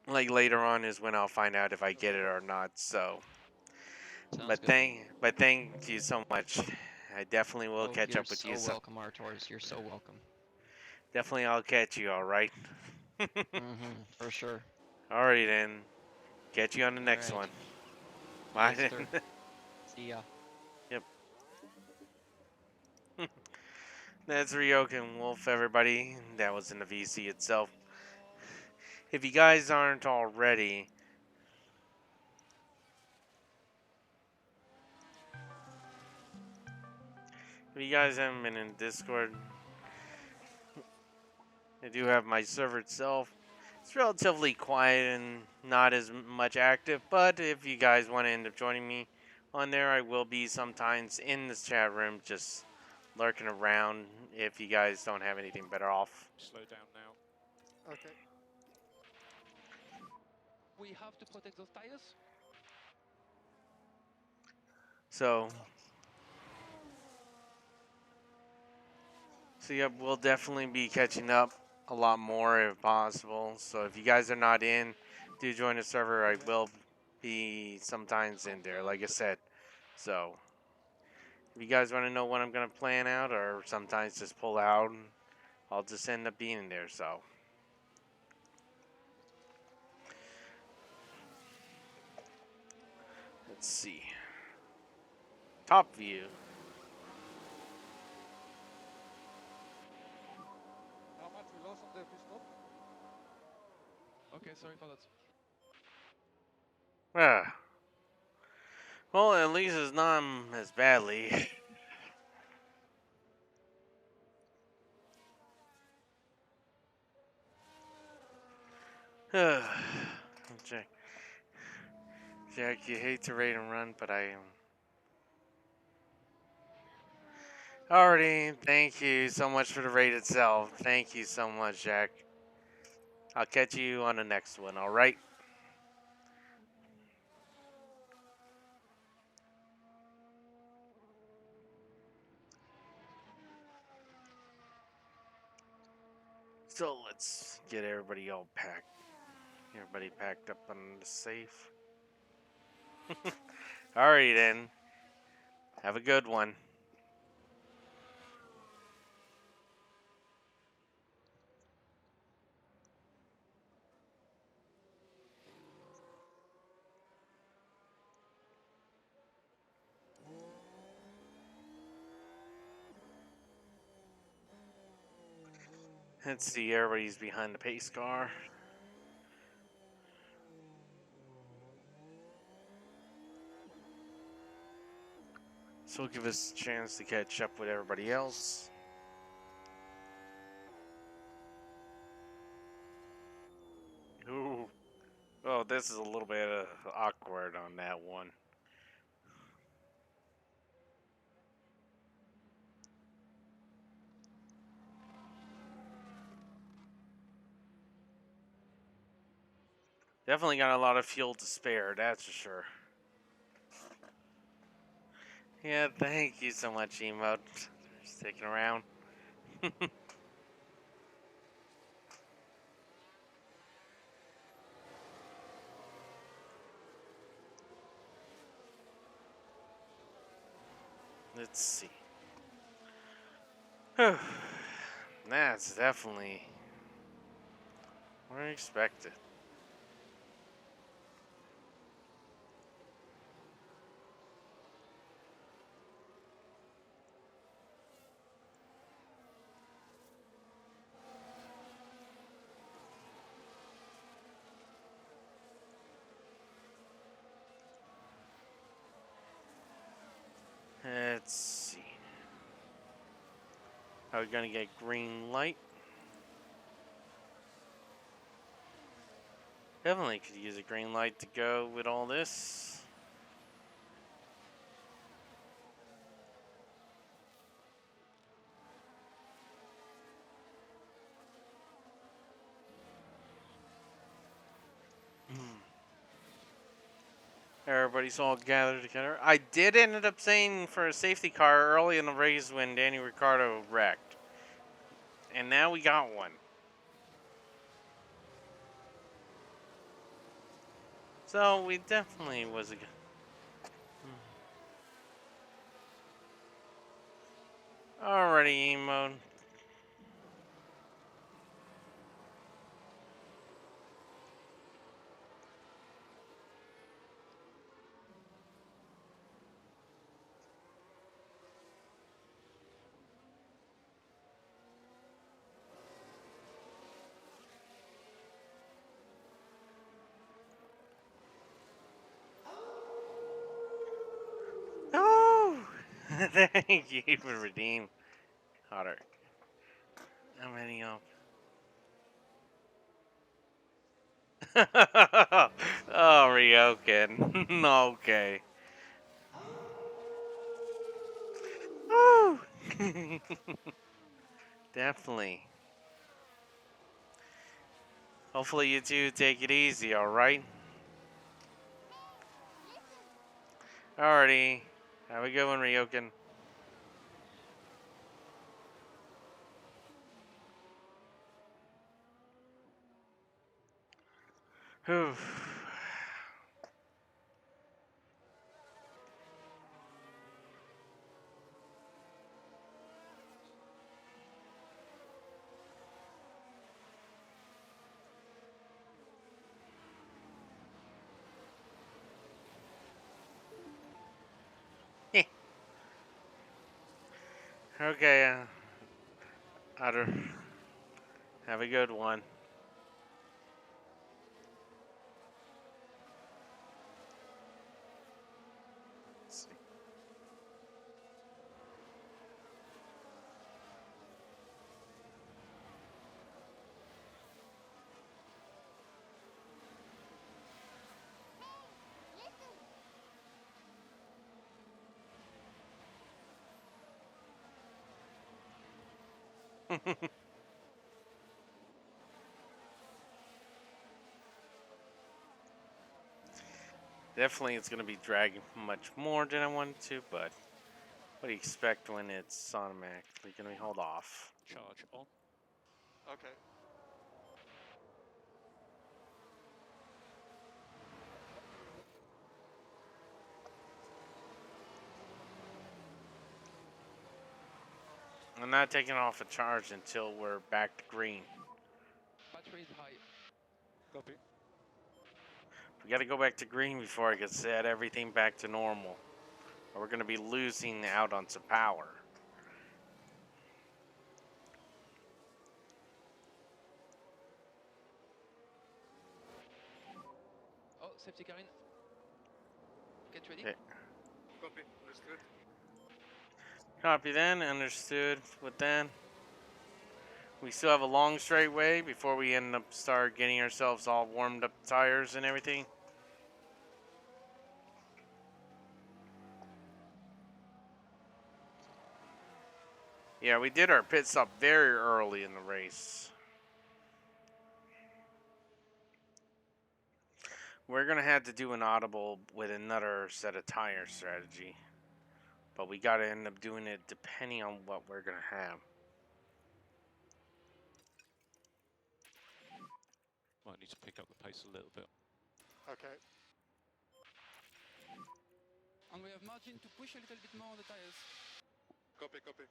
like later on is when I'll find out if I get it or not. So, Sounds good. but thank you so much. I definitely will Oh, catch you're up with you. so So welcome, Artors. You're so welcome. definitely I'll catch you. All right. Mm-hmm, for sure. Alrighty then. Catch you on the next Alright. one. Bye Yes, sir. then. See ya. Yep. That's Ryok and Wolf, everybody. That was in the VC itself. If you guys aren't already, if you guys haven't been in Discord, I do have my server itself. It's relatively quiet and not as much active, but if you guys want to end up joining me on there, I will be sometimes in this chat room just lurking around if you guys don't have anything better off. Slow down now. Okay. We have to protect those tires. So yeah, we'll definitely be catching up a lot more if possible. So if you guys are not in, do join the server. I will be sometimes in there, like I said. So if you guys want to know when I'm gonna plan out, or sometimes just pull out, I'll just end up being in there. So let's see. Top view. How much we lost on the pit stop? Okay, sorry for that. Ah. Well, at least it's not as badly. Jack, Jack, you hate to rate and run, but I am. Alrighty, thank you so much for the raid itself. Thank you so much, Jack. I'll catch you on the next one, alright? So let's get everybody all packed. Everybody packed up on the safe. Alright then. Have a good one. Let's see, everybody's behind the pace car. So it'll give us a chance to catch up with everybody else. Ooh. Oh, this is a little bit awkward on that one. Definitely got a lot of fuel to spare, that's for sure. Yeah, thank you so much, Emote. Sticking around. Let's see. That's definitely what I expected. Let's see. Are we gonna get green light? Definitely could use a green light to go with all this. Everybody's all gathered together. I did end up saying for a safety car early in the race when Danny Ricciardo wrecked. And now we got one. So we definitely was a good. Alrighty, mode. Oh! Thank you for redeem. Hotter. How many up? Oh, Ryoken. Okay. Woo! Definitely. Hopefully you two take it easy, alright? Alrighty. Have a good one, Ryoken. Whew. Okay, Otter. Have a good one. Definitely it's going to be dragging much more than I wanted to, but what do you expect when it's automatically going to hold off? Charge on. Okay. I'm not taking off a charge until we're back to green. Battery is high. Copy. We got to go back to green before I can set everything back to normal, or we're going to be losing out on some power. Oh, safety car in. Get ready. Okay. Copy. Understood. Copy then, understood with that. We still have a long straight way before we end up start getting ourselves all warmed up tires and everything. Yeah, we did our pit stop very early in the race. We're going to have to do an audible with another set of tire strategy. But we got to end up doing it depending on what we're going to have. Might need to pick up the pace a little bit. Okay. And we have margin to push a little bit more on the tires. Copy. Copy.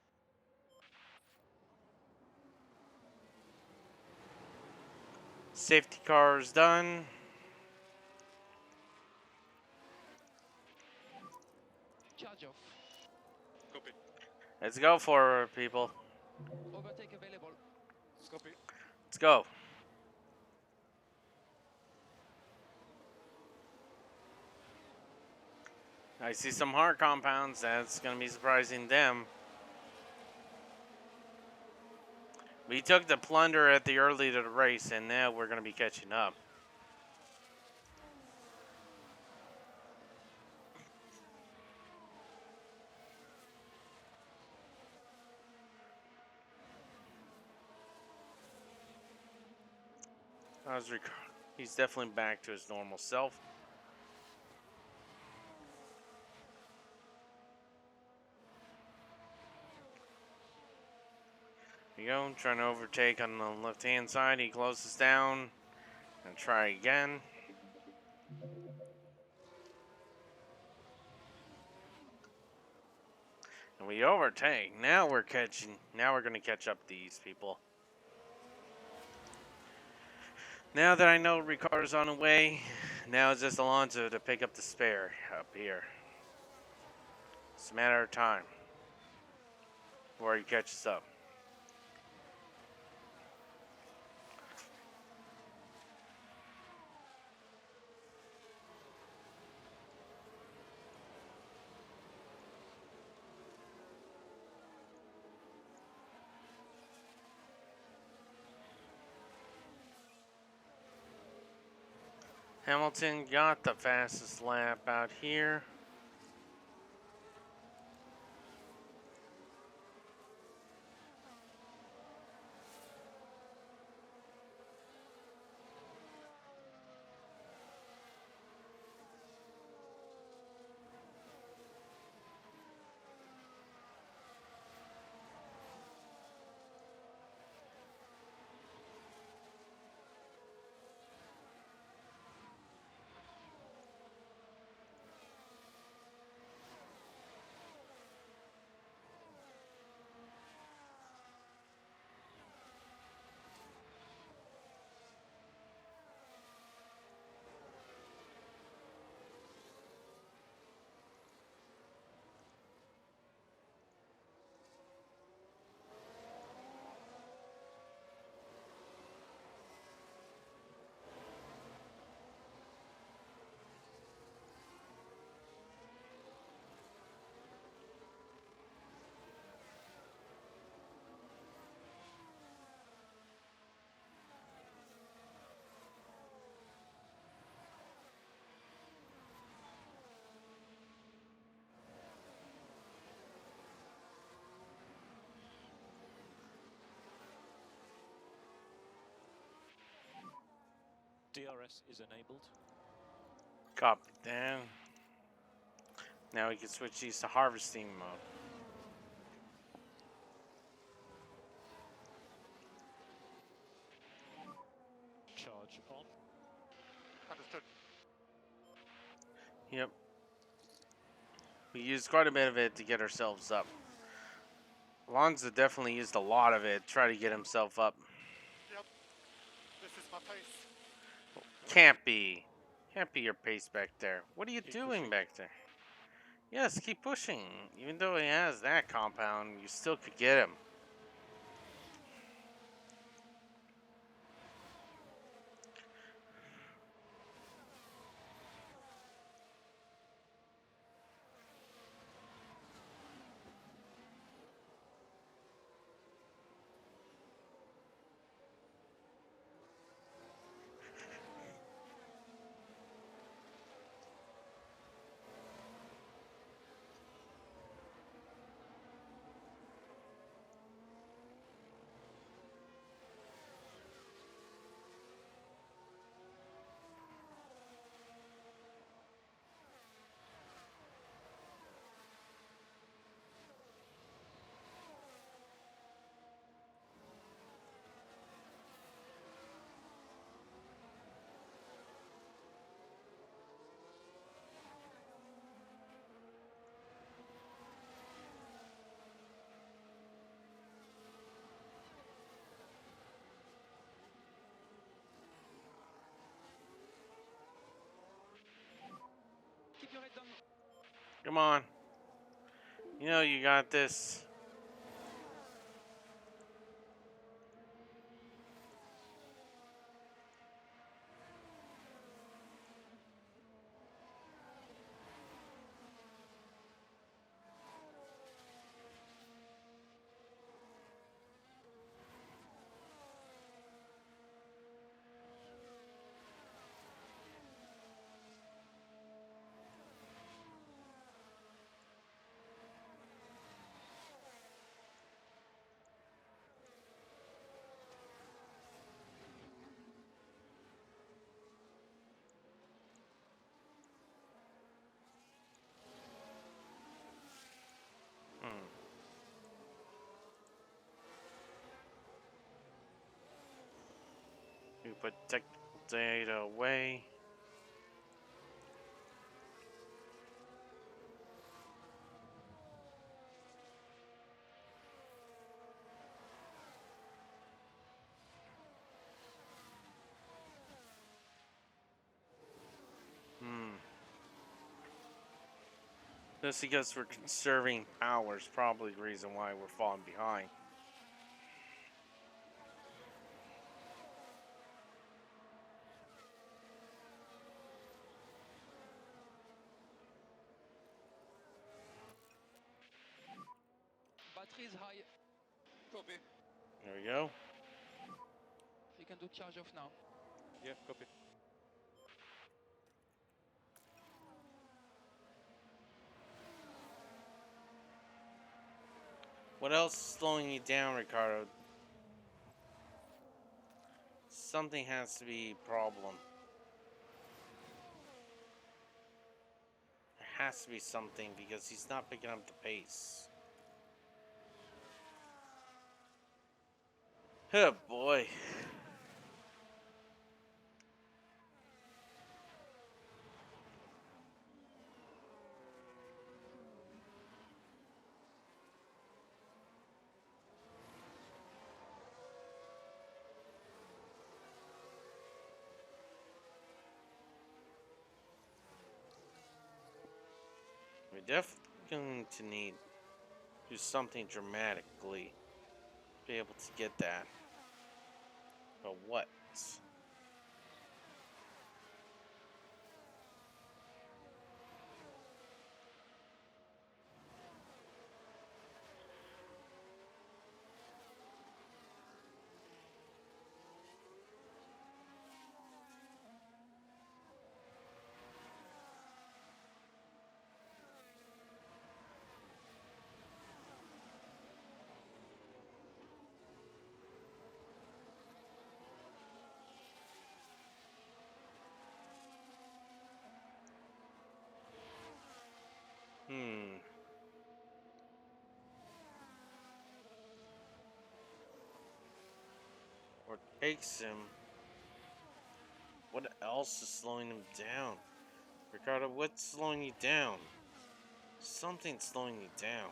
Safety car is done. Charge off. Copy. Let's go for it, people. Overtake available. Copy. Let's go. I see some hard compounds. That's going to be surprising them. We took the plunder at the early of the race, and now we're going to be catching up. He's definitely back to his normal self. we go. Trying to overtake on the left-hand side. He closes down. And try again. And we overtake. Now we're catching. Now we're going to catch up these people. Now that I know Ricardo's on the way, now it's just Alonso to pick up the spare up here. It's a matter of time before he catches up. Hamilton got the fastest lap out here. DRS is enabled. Copy that. Now we can switch these to harvesting mode. Charge on. Understood. Yep. We used quite a bit of it to get ourselves up. Alonso definitely used a lot of it to try to get himself up. Yep. This is my pace. Can't be. Can't be your pace back there. What are you Keep doing pushing. back there? Yes, keep pushing. Even though he has that compound, you still could get him. Keep your head down. Come on. You know you got this. Put technical data away. Just because we're conserving power is probably the reason why we're falling behind. Battery is high. Copy. There we go. You can do charge off now. Yeah, copy. What else is slowing you down, Ricardo? Something has to be a problem. There has to be something because he's not picking up the pace. Oh boy. We're definitely going to need to do something dramatically to be able to get that. But what? Or takes him. What else is slowing him down? Ricardo, what's slowing you down? Something's slowing you down.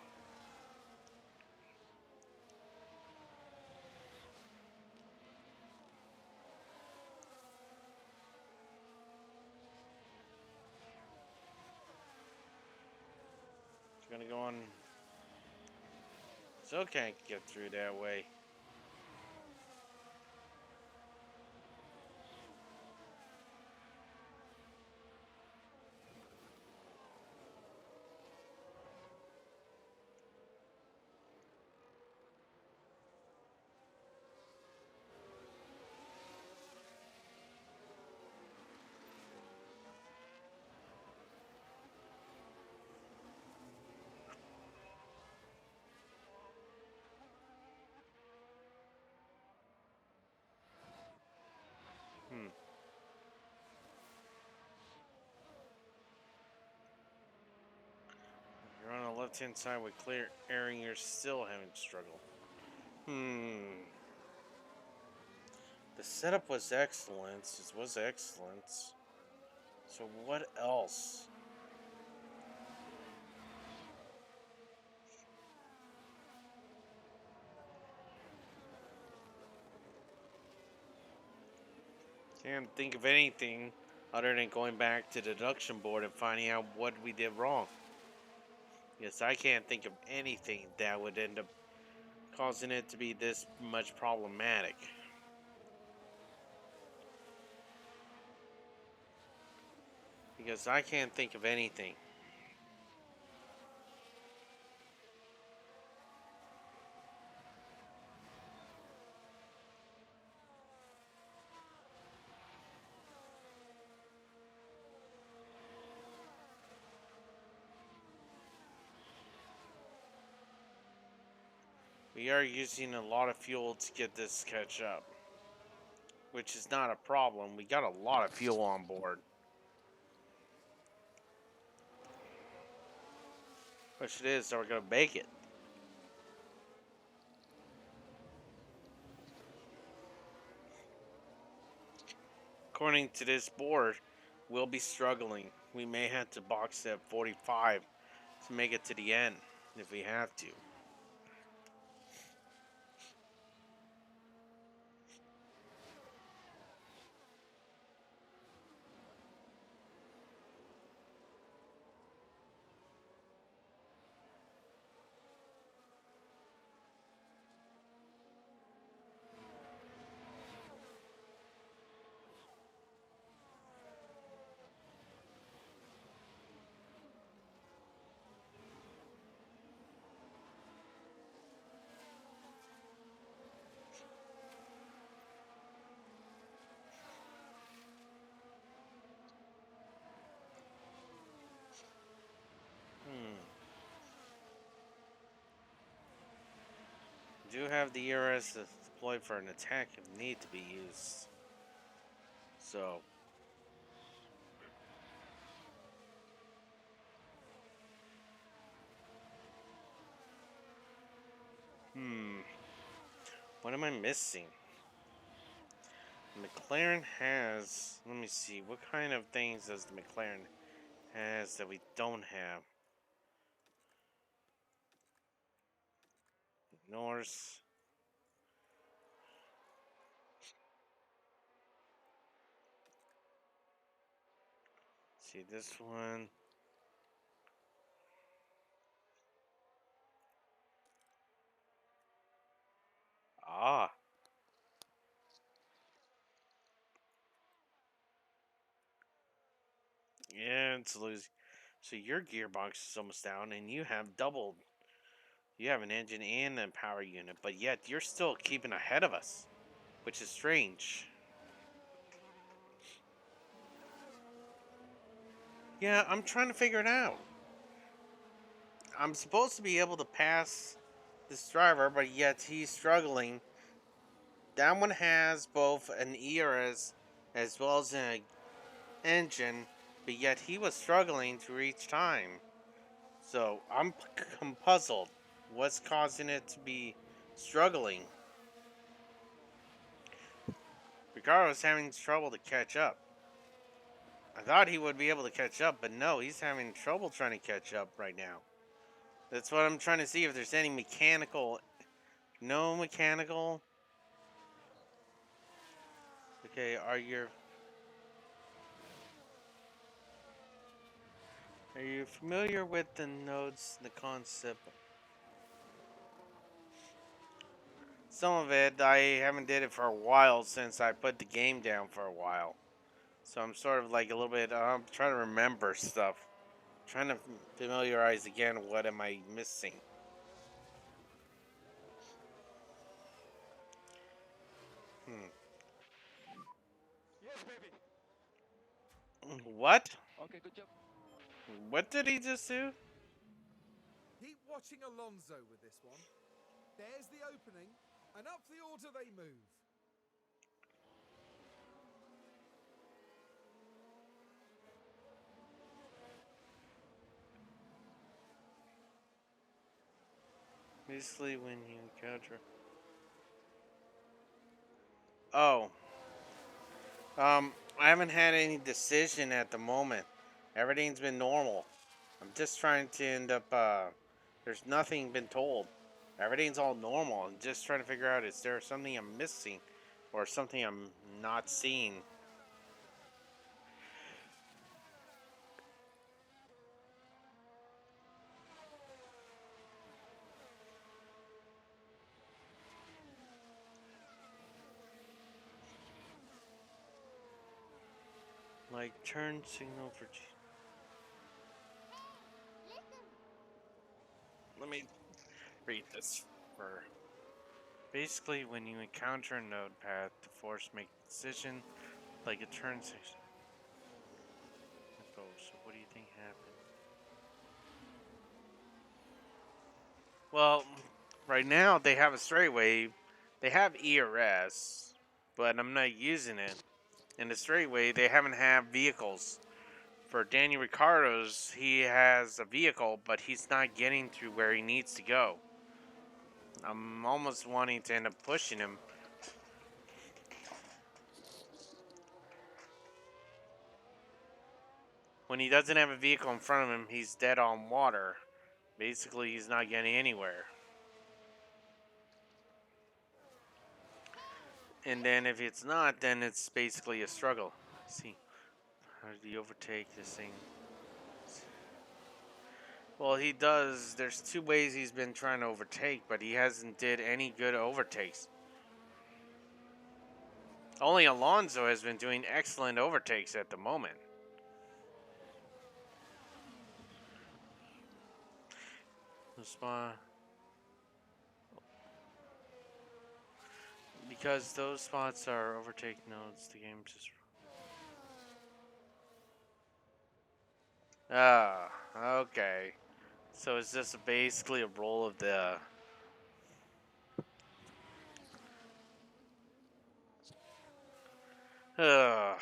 It's gonna go on. So can't get through that way. You're on the left-hand side with clear airing. You're still having struggle. The setup was excellent. It was excellent. So what else? Can't think of anything other than going back to the deduction board and finding out what we did wrong. Yes, I can't think of anything that would end up causing it to be this much problematic. Because I can't think of anything. We are using a lot of fuel to get this catch up, which is not a problem. We got a lot of fuel on board. Which it is, so we're gonna make it. according to this board, we'll be struggling. We may have to box at 45 to make it to the end if we have to. Do have the ERS deployed for an attack if need to be used. So, what am I missing? McLaren has. Let me see. What kind of things does the McLaren has that we don't have? Norse. See this one. Ah. Yeah, it's losing. So your gearbox is almost down, and you have doubled. You have an engine and a power unit, but yet you're still keeping ahead of us, which is strange. Yeah, I'm trying to figure it out. I'm supposed to be able to pass this driver, but yet he's struggling. That one has both an ERS as well as an engine, but yet he was struggling to reach time. So I'm puzzled. What's causing it to be struggling? Ricardo's having trouble to catch up. I thought he would be able to catch up, but no, he's having trouble trying to catch up right now. That's what I'm trying to see if there's any mechanical. No mechanical. Okay, are you familiar with the nodes, the concept? Some of it I haven't did it for a while since I put the game down for a while. So I'm sort of like a little bit. I'm trying to remember stuff. Trying to familiarize again. What am I missing? Yes, baby. What? Okay, good job. What did he just do? Keep watching Alonso with this one. There's the opening, and up the order they move. Basically, when you encounter. Oh, I haven't had any decision at the moment. Everything's been normal. I'm just trying to end up. There's nothing been told. Everything's all normal. I'm just trying to figure out is there something I'm missing, or something I'm not seeing. Like turn signal for. Let me read this for. Basically, when you encounter a node path, the force make a decision like a turn signal. So what do you think happened? Well, right now they have a straightway. They have ERS, but I'm not using it. In the straightway, they haven't had vehicles. For Daniel Ricciardo's, he has a vehicle, but he's not getting to where he needs to go. I'm almost wanting to end up pushing him. When he doesn't have a vehicle in front of him, he's dead on water. Basically, he's not getting anywhere. And then if it's not, then it's basically a struggle. Let's see, how did he overtake this thing? Well, he does. There's two ways he's been trying to overtake, but he hasn't did any good overtakes. Only Alonso has been doing excellent overtakes at the moment. Because those spots are overtake nodes, the game just... Ah, okay. So it's just basically a roll of the... Ugh.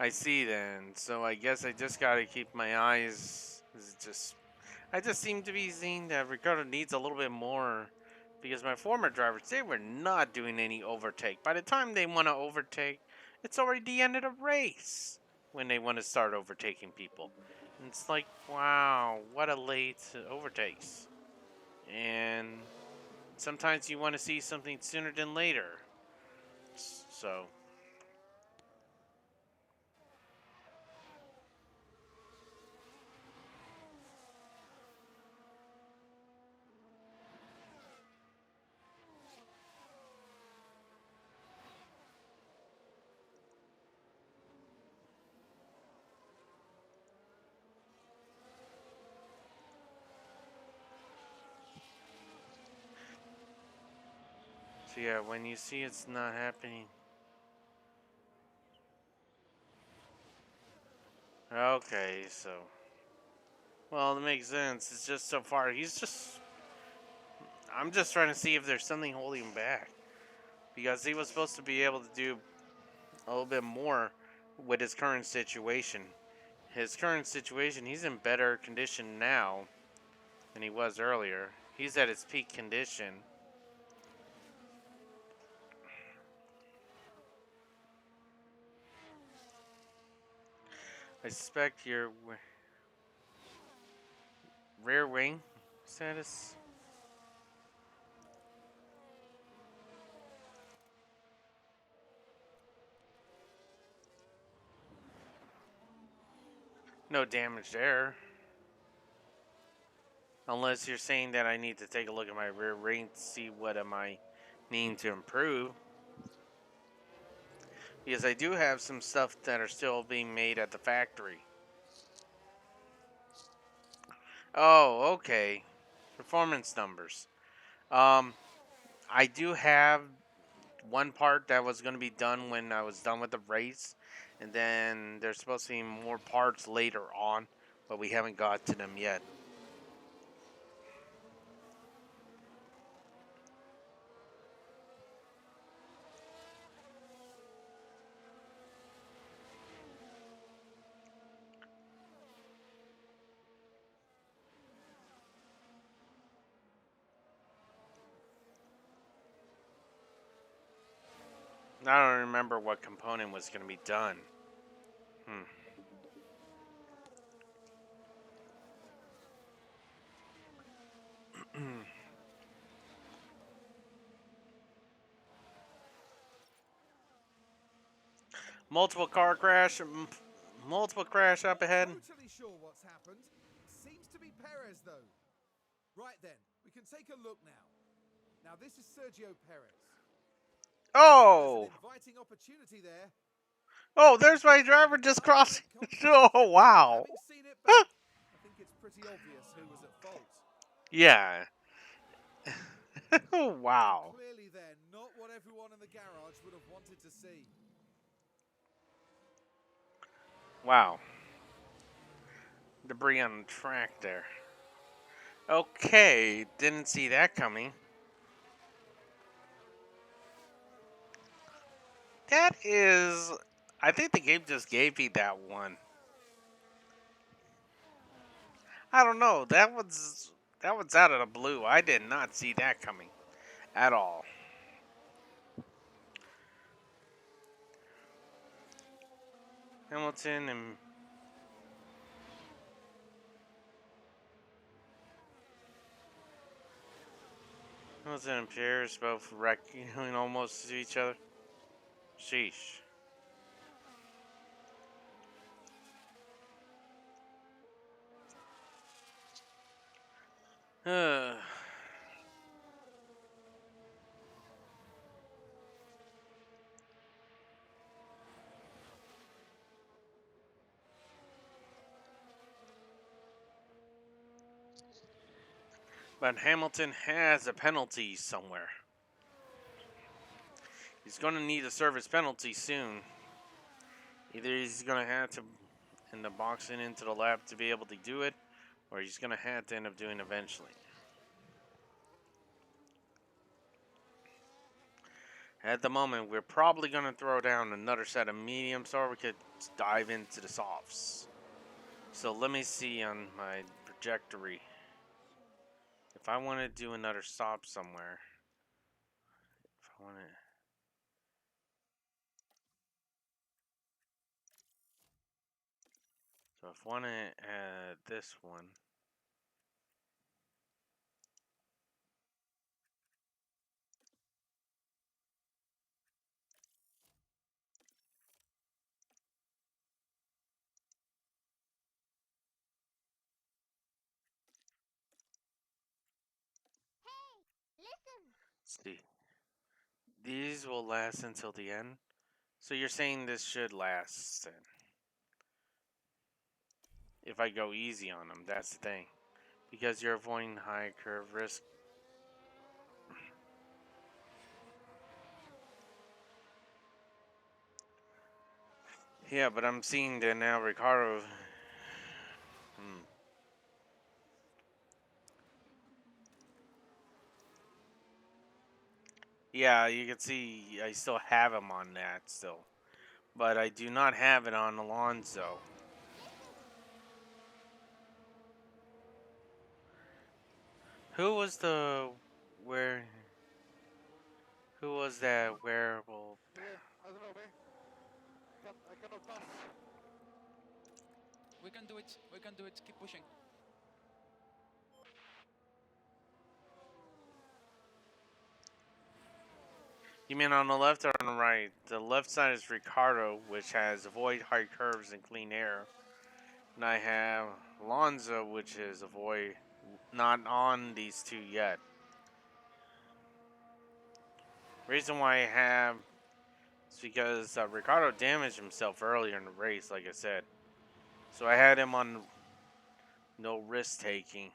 I see then. So I guess I just gotta keep my eyes... I just seem to be seeing that Ricardo needs a little bit more, because my former drivers, they were not doing any overtake. By the time they want to overtake, it's already the end of the race when they want to start overtaking people. And it's like, wow, what a late overtakes. And sometimes you want to see something sooner than later. So... So yeah, when you see it's not happening... Okay, so... Well, it makes sense. It's just so far, I'm just trying to see if there's something holding him back. Because he was supposed to be able to do a little bit more with his current situation. His current situation, he's in better condition now than he was earlier. He's at his peak condition. I suspect your rear wing status. No damage there. Unless you're saying that I need to take a look at my rear wing to see what am I needing to improve. Because I do have some stuff that are still being made at the factory. Oh, okay. Performance numbers. I do have one part that was going to be done when I was done with the race. And then there's supposed to be more parts later on, but we haven't got to them yet. I don't remember what component was going to be done. Multiple car crash. Multiple crash up ahead. Not totally sure what's happened. Seems to be Perez though. Right then, we can take a look now. Now this is Sergio Perez. Oh! There's an inviting opportunity there. Oh, there's my driver just crossing. Oh, wow. Having seen it back, I think it's pretty obvious who was at fault. Yeah. Oh, wow. Clearly then, not what everyone in the garage would have wanted to see. Wow. Debris on the track there. Okay, didn't see that coming. That is... I think the game just gave me that one. I don't know. That was out of the blue. I did not see that coming. at all. Hamilton and Pierce both wrecking almost to each other. Sheesh. But Hamilton has a penalty somewhere. He's going to need a service penalty soon. Either he's going to have to end up boxing into the lap to be able to do it, or he's going to have to end up doing eventually. At the moment, we're probably going to throw down another set of mediums, or we could dive into the softs. So let me see on my trajectory. If I want to do another stop somewhere, if I want to. So if I want to add this one. Let's see. These will last until the end. So you're saying this should last then. If I go easy on them, that's the thing. Because you're avoiding high curve risk. Yeah, but I'm seeing that now Ricardo. Yeah, you can see I still have him on that still. But I do not have it on Alonso. Who was the where? Who was that wearable? I don't know, man. I cannot pass. We can do it. We can do it. Keep pushing. You mean on the left or on the right? The left side is Ricardo, which has avoid high curves and clean air. And I have Alonso, which is avoid not on these two yet. Reason why I have is because Ricardo damaged himself earlier in the race, like I said. So I had him on no risk taking.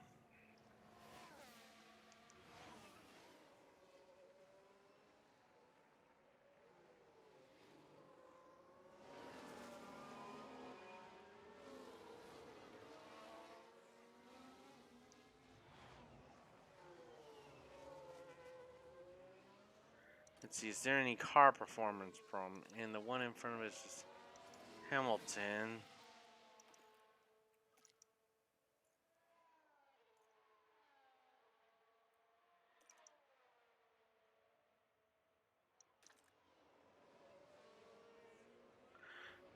Let's see, is there any car performance problem? And the one in front of us is Hamilton.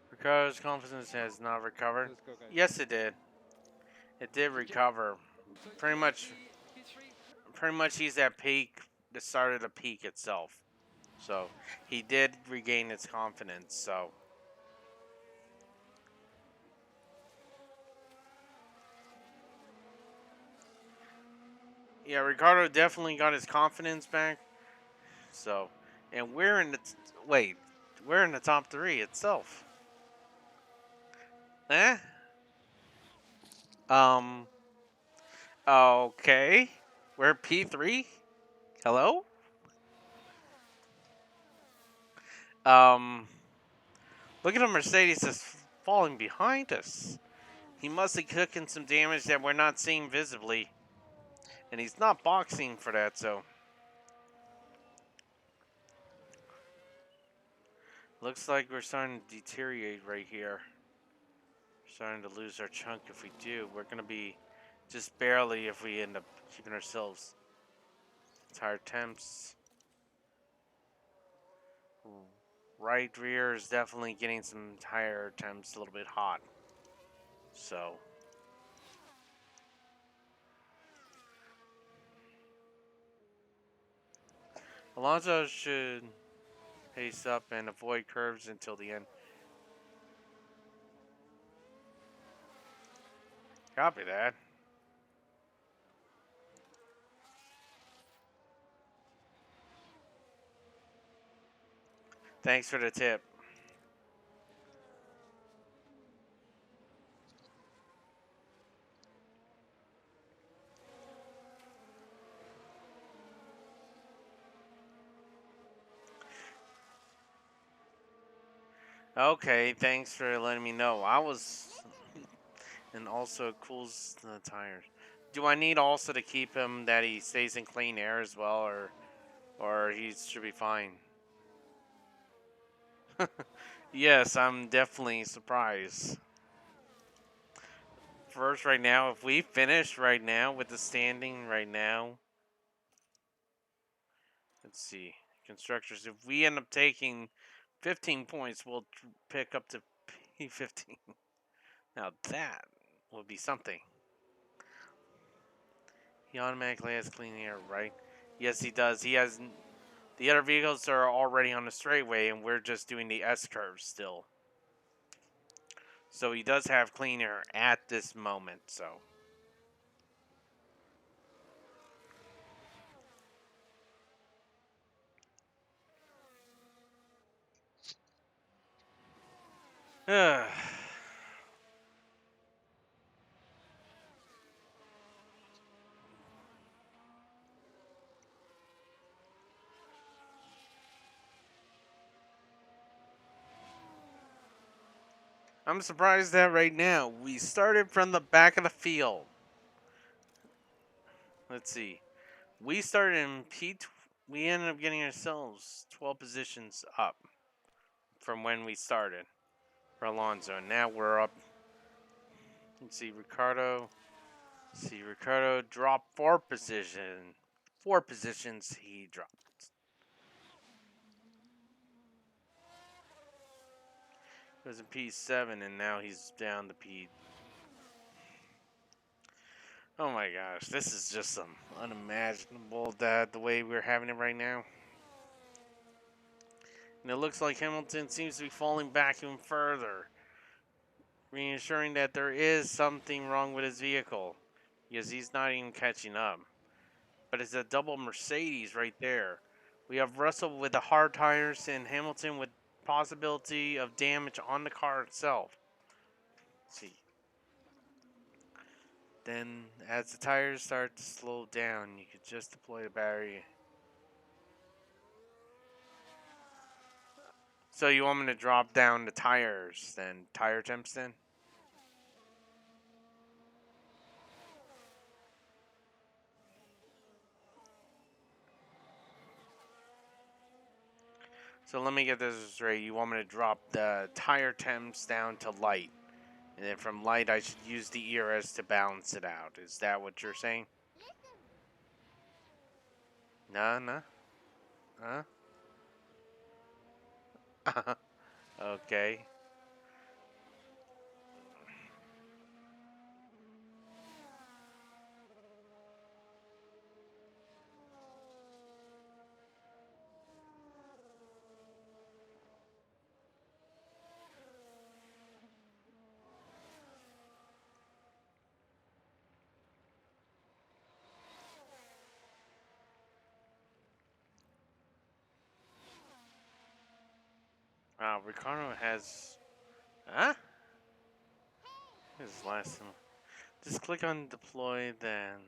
Ricardo's confidence has not recovered. Let's go, guys. Yes, it did. It did recover. So it's Pretty much, P3. pretty much he's at peak, the start of the peak itself. So he did regain his confidence. So yeah, Ricardo definitely got his confidence back. So, and we're in the wait, we're in the top three itself. Eh? Um. Okay. We're P3. Hello. Um. Look at the Mercedes just falling behind us. He must have cooking some damage that we're not seeing visibly. And he's not boxing for that, so. Looks like we're starting to deteriorate right here. We're starting to lose our chunk if we do. We're going to be just barely if we end up keeping ourselves Tire temps. Right rear is definitely getting some tire temps a little bit hot. So. Alonso should pace up and avoid curves until the end. Copy that. Thanks for the tip. Okay, thanks for letting me know. I was, and also cools the tires. Do I need also to keep him that he stays in clean air as well, or he should be fine? Yes, I'm definitely surprised. First, right now, if we finish right now with the standing right now, let's see, constructors. If we end up taking 15 points, we'll pick up to P15. Now that would be something. He automatically has clean air, right? Yes, he does. He has. The other vehicles are already on the straightway, and we're just doing the S curve still. So he does have clean air at this moment. So. I'm surprised that right now we started from the back of the field. Let's see. We started in P. We ended up getting ourselves 12 positions up from when we started for Alonso. Now we're up. Let's see, Ricardo. See, Ricardo dropped 4 positions. 4 positions he dropped. He was in P7 and now he's down to P. Oh my gosh, this is just some unimaginable that the way we're having it right now. And it looks like Hamilton seems to be falling back even further, reassuring that there is something wrong with his vehicle because he's not even catching up. But it's a double Mercedes right there. We have Russell with the hard tires and Hamilton with possibility of damage on the car itself. Let's see. Then, as the tires start to slow down, you could just deploy the battery. So you want me to drop down the tires, then tire temps then? So let me get this straight. You want me to drop the tire temps down to light. And then from light, I should use the ERS to balance it out. Is that what you're saying? No. Huh? Okay. Wow, Ricardo has... Huh? His last one. Just click on deploy, then...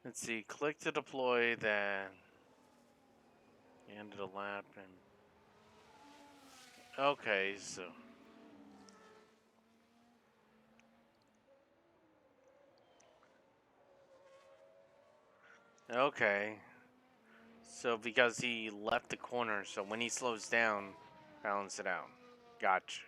Let's see, click to deploy, then... End of the lap, and... Okay, so... Okay. So because he left the corner, so when he slows down, balance it out. Gotcha.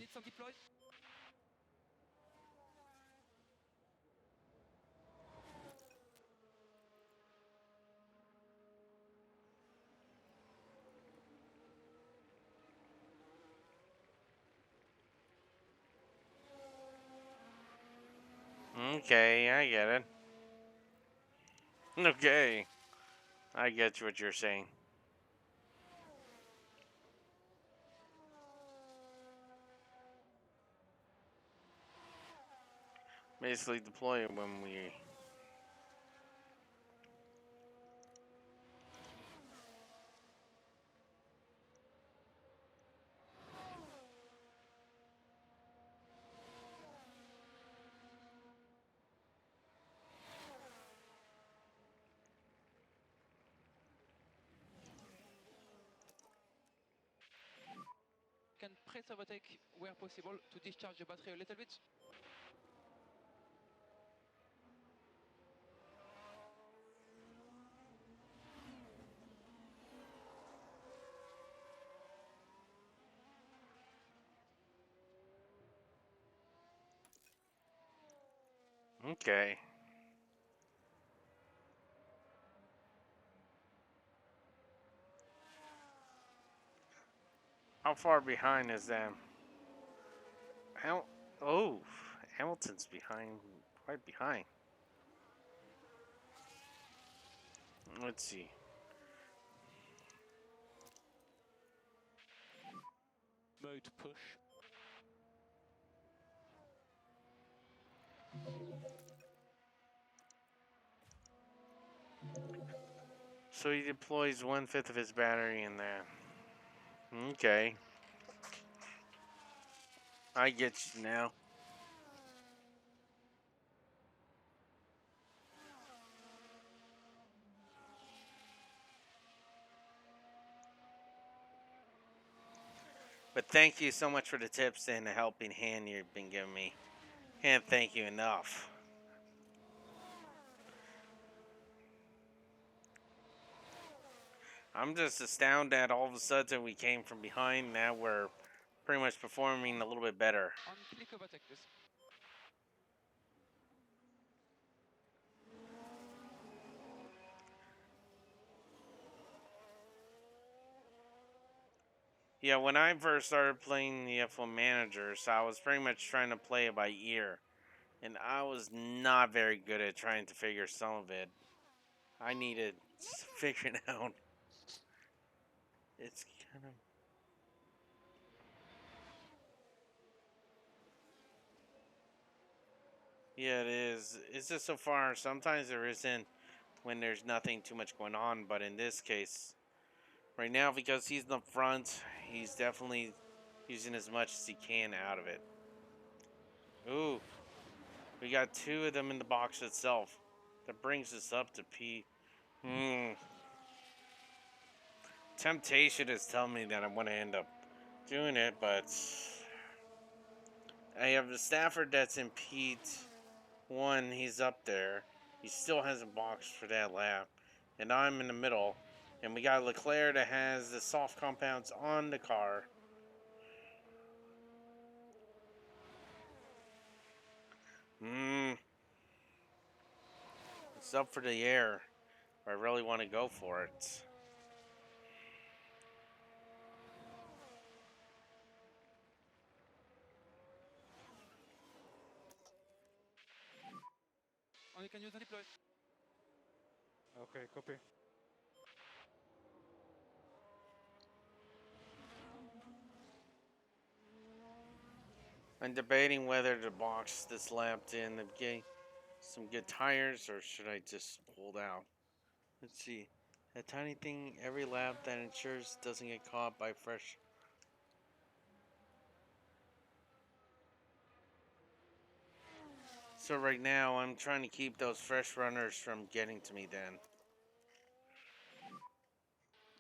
need some deploy. Okay, I get it. Okay, I get what you're saying. Basically, deploy it when we. Can press overtake where possible to discharge the battery a little bit. Okay. How far behind is them? Oh, Hamilton's behind, quite behind. Let's see. Mode push. So he deploys 1/5 of his battery in there. Okay. I get you now. But thank you so much for the tips and the helping hand you've been giving me. Can't thank you enough. I'm just astounded that all of a sudden we came from behind. Now we're pretty much performing a little bit better. On click overtake, please. Yeah, when I first started playing the F1 Managers, I was pretty much trying to play it by ear. And I was not very good at trying to figure some of it. I needed figuring out. It's kind of. Yeah, it is. It's just so far. Sometimes there isn't when there's nothing too much going on. But in this case, right now, because he's in the front, he's definitely using as much as he can out of it. Ooh, we got two of them in the box itself. That brings us up to P. Temptation is telling me that I'm going to end up doing it, but I have the Stafford that's in P1. He's up there. He still hasn't boxed for that lap. And I'm in the middle. And we got Leclerc that has the soft compounds on the car. It's up for the air. I really want to go for it. Only can use the deploy. Okay, copy. I'm debating whether to box this lap in the get some good tires or should I just hold out. Let's see. A tiny thing every lap that ensures doesn't get caught by fresh. So right now I'm trying to keep those fresh runners from getting to me then.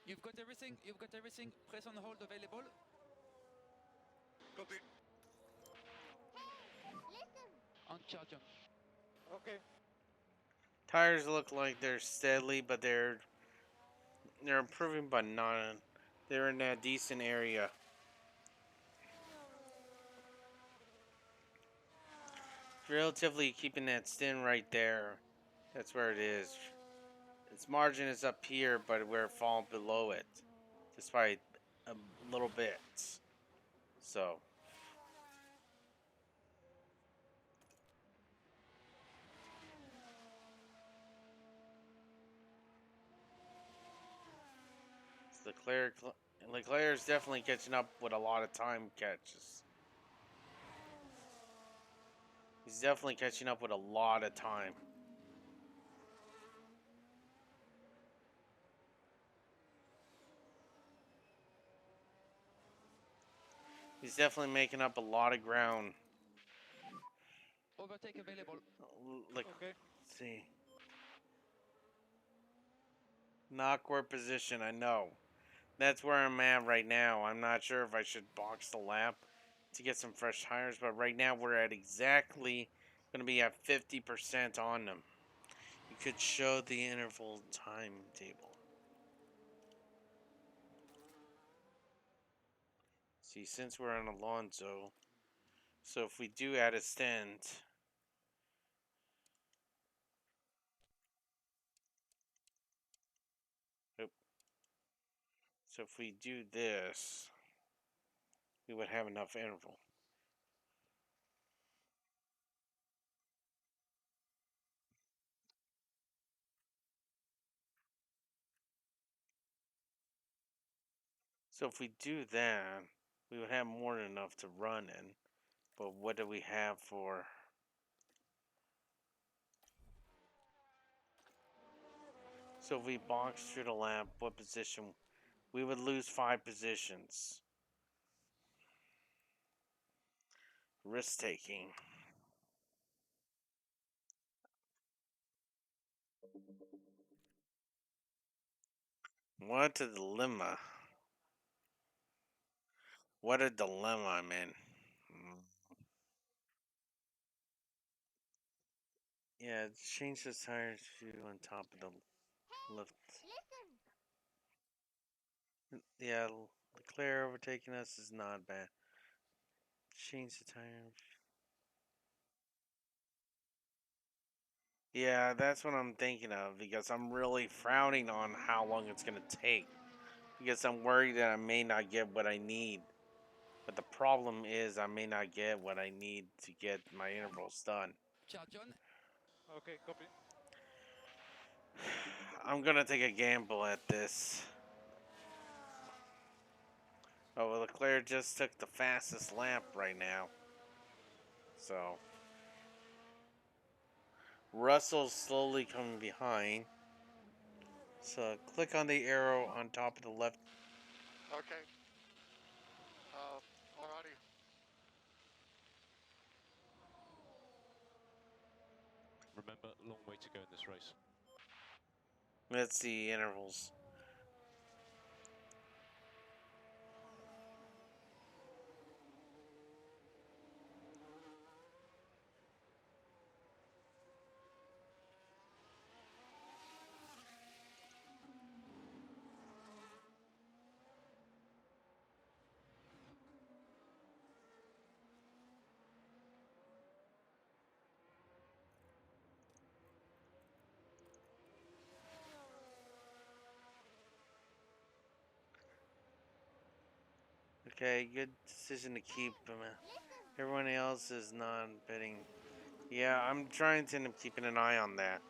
You've got everything. You've got everything. Press on hold available. Copy. On charger. Okay. Tires look like they're steadily, but they're improving, but not. They're in that decent area. relatively keeping that stint right there. That's where it is. Its margin is up here, but we're falling below it, just by a little bit. So Leclerc, Leclerc is definitely catching up with a lot of time catches. He's definitely catching up with a lot of time. He's definitely making up a lot of ground. Overtake available. Like, Okay. let's see. An awkward position, I know. That's where I'm at right now. I'm not sure if I should box the lap to get some fresh tires, but right now we're at exactly going to be at 50% on them. You could show the interval timetable. See, since we're on Alonso, so if we do add a stint, so if we do this, we would have enough interval. So if we do that, we would have more than enough to run in. But what do we have for? So if we box through the lap, what position? We would lose 5 positions. Risk taking. What a dilemma. What a dilemma I'm in. Yeah, change the tires to on top of the left. Yeah, Leclerc overtaking us is not bad. Change the tire. Yeah, that's what I'm thinking of because I'm really frowning on how long it's going to take. Because I'm worried that I may not get what I need. But the problem is I may not get what I need to get my intervals done. Charge on. Okay, copy. I'm gonna take a gamble at this. Oh, well, Leclerc just took the fastest lap right now. So, Russell's slowly coming behind. So, click on the arrow on top of the left. Okay. Alrighty. Remember, long way to go in this race. Let's see intervals. Okay, good decision to keep him. Everyone else is not bidding. Yeah, I'm trying to end up keeping an eye on that.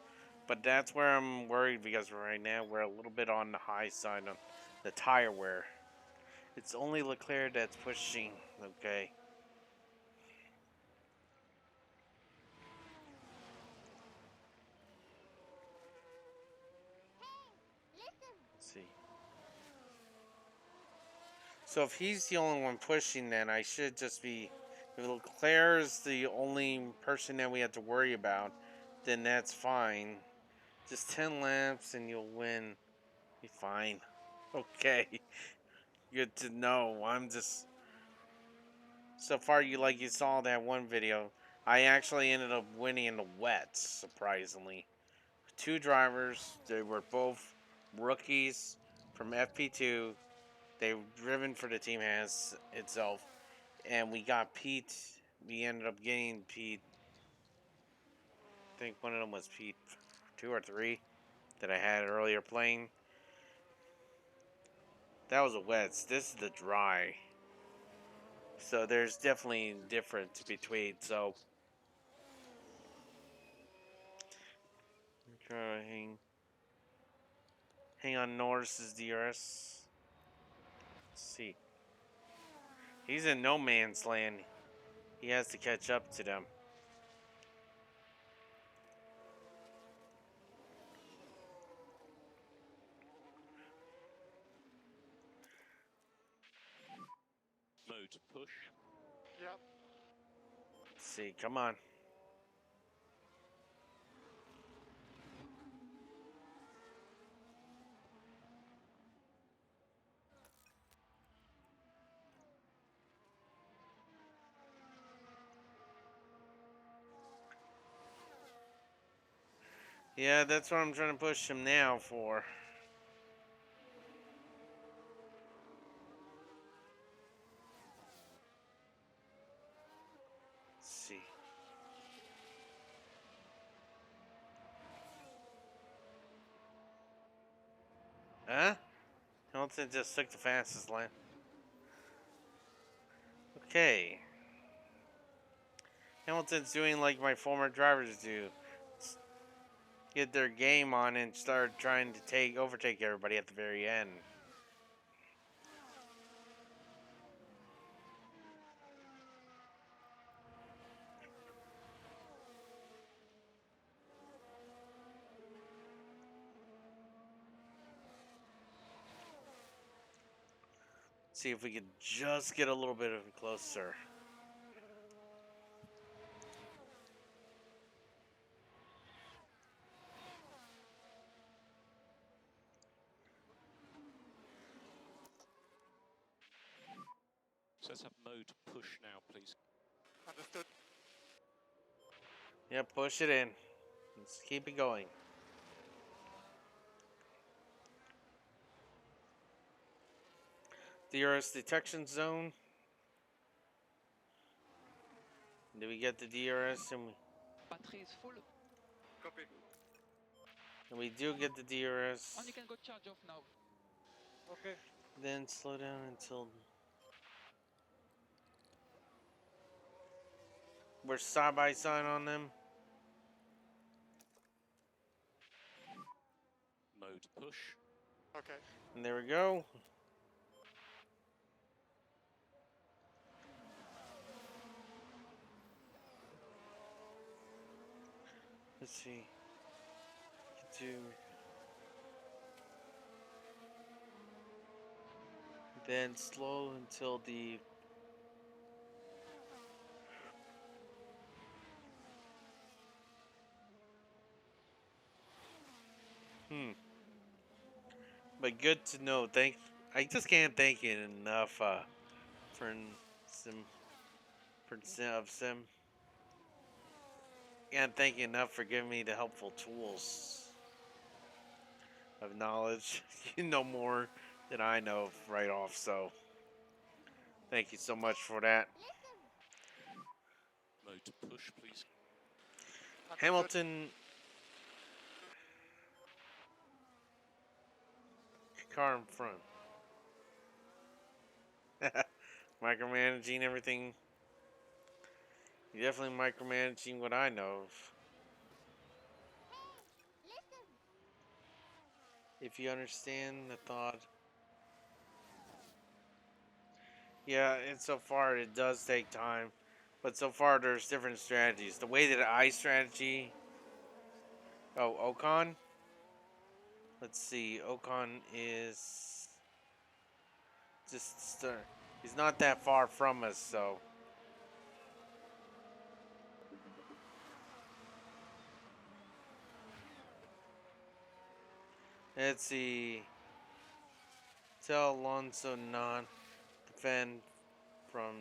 But that's where I'm worried because right now we're a little bit on the high side on the tire wear. It's only Leclerc that's pushing, okay? Let's see. So if he's the only one pushing, then I should just be. If Leclerc is the only person that we have to worry about, then that's fine. Just 10 laps and you'll win. Be fine. Okay. Good to know. I'm just. So far, you saw that one video. I actually ended up winning in the wets, surprisingly. Two drivers. They were both rookies from FP2. They've driven for the team has itself, and we got Pete. We ended up getting Pete think one of them was P2 or 3 that I had earlier playing. That was a wet. This is the dry. So there's definitely a difference between. So try to hang on Norris's DRS. Let's see. He's in no man's land. He has to catch up to them. Mode push. Yep. Let's see, come on. Yeah, that's what I'm trying to push him now for. Let's see. Huh? Hamilton just took the fastest lane. Okay. Hamilton's doing like my former drivers do. Get their game on and start trying to overtake everybody at the very end. See if we could just get a little bit of closer. So let's have mode push now, please. Understood. Yep, push it in. Let's keep it going. DRS detection zone. Did we get the DRS? Battery is full. Copy. And we do get the DRS. And you can go charge off now. Okay. Then slow down until we're side by side on them. Mode push. Okay. And there we go. Let's see. Then slow until the But good to know. I just can't thank you enough for sim for sim. Can't thank you enough for giving me the helpful tools of knowledge. You know more than I know right off, so thank you so much for that. Mode push, please. Understood. Hamilton car in front. Micromanaging everything. You're definitely micromanaging what I know of. If you understand the thought. Yeah, and so far it does take time. But so far there's different strategies. The way that I strategy. Oh, Ocon? Let's see. Ocon is just he's not that far from us, so let's see. Tell Alonso not defend from.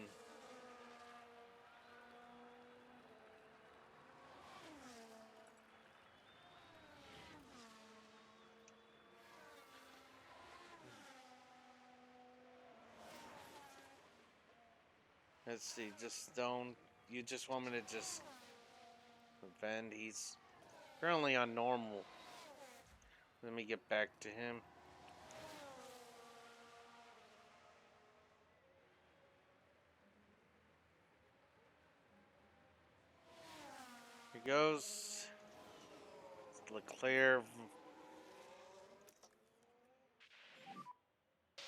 Let's see. Just don't. You just want me to just defend. Currently on normal. Let me get back to him. Here goes Leclerc.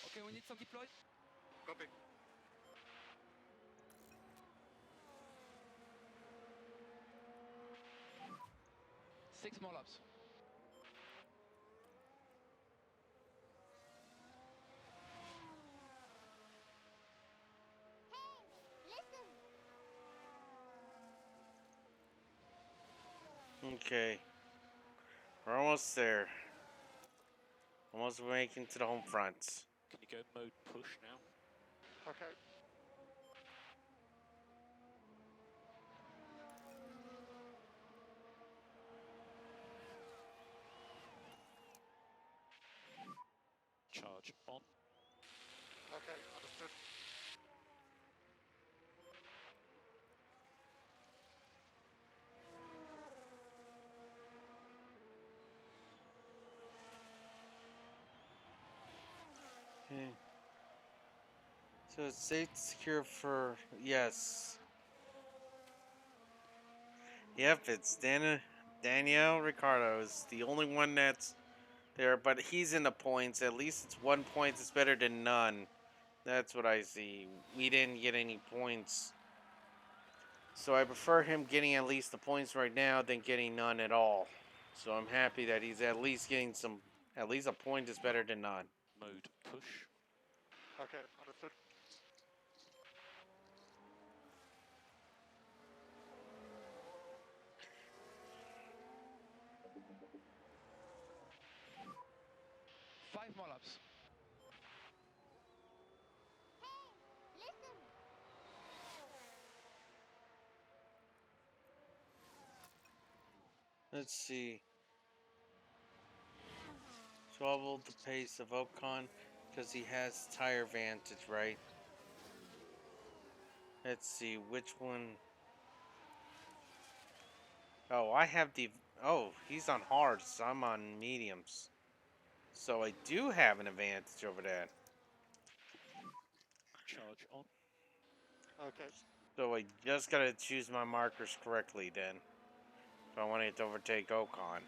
Okay, we need some deploy. Copy. Six more laps. Okay. We're almost there. Almost making to the home front. Can you go mode push now? Okay. Charge on. Okay, understood. Okay. So it's safe secure for yes. Yep, it's Daniel Ricciardo is the only one that's there, but he's in the points. At least it's 1 point. It's better than none. That's what I see. We didn't get any points. So I prefer him getting at least the points right now than getting none at all. So I'm happy that he's at least getting some, at least a point is better than none. Mode push. Okay, understood. Five more laps. Let's see. Trouble the pace of Ocon because he has tire advantage, right? Let's see which one. Oh, I have the. Oh, he's on hards. I'm on mediums. So I do have an advantage over that. Charge on. Okay. So I just gotta choose my markers correctly then. If I want it to overtake Ocon.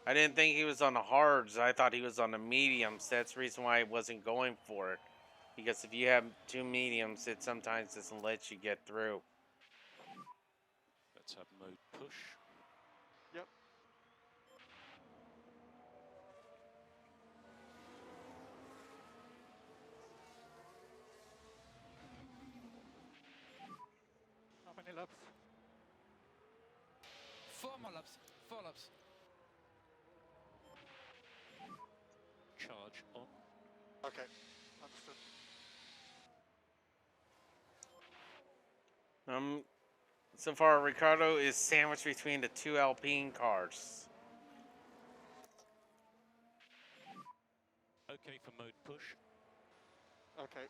I didn't think he was on the hards. I thought he was on the mediums. That's the reason why I wasn't going for it. Because if you have two mediums, it sometimes doesn't let you get through. Let's have mode push. Yep. How many laps? Four more laps. Four laps. Charge on. Okay, understood. So far, Ricardo is sandwiched between the two Alpine cars. Okay for mode push. Okay.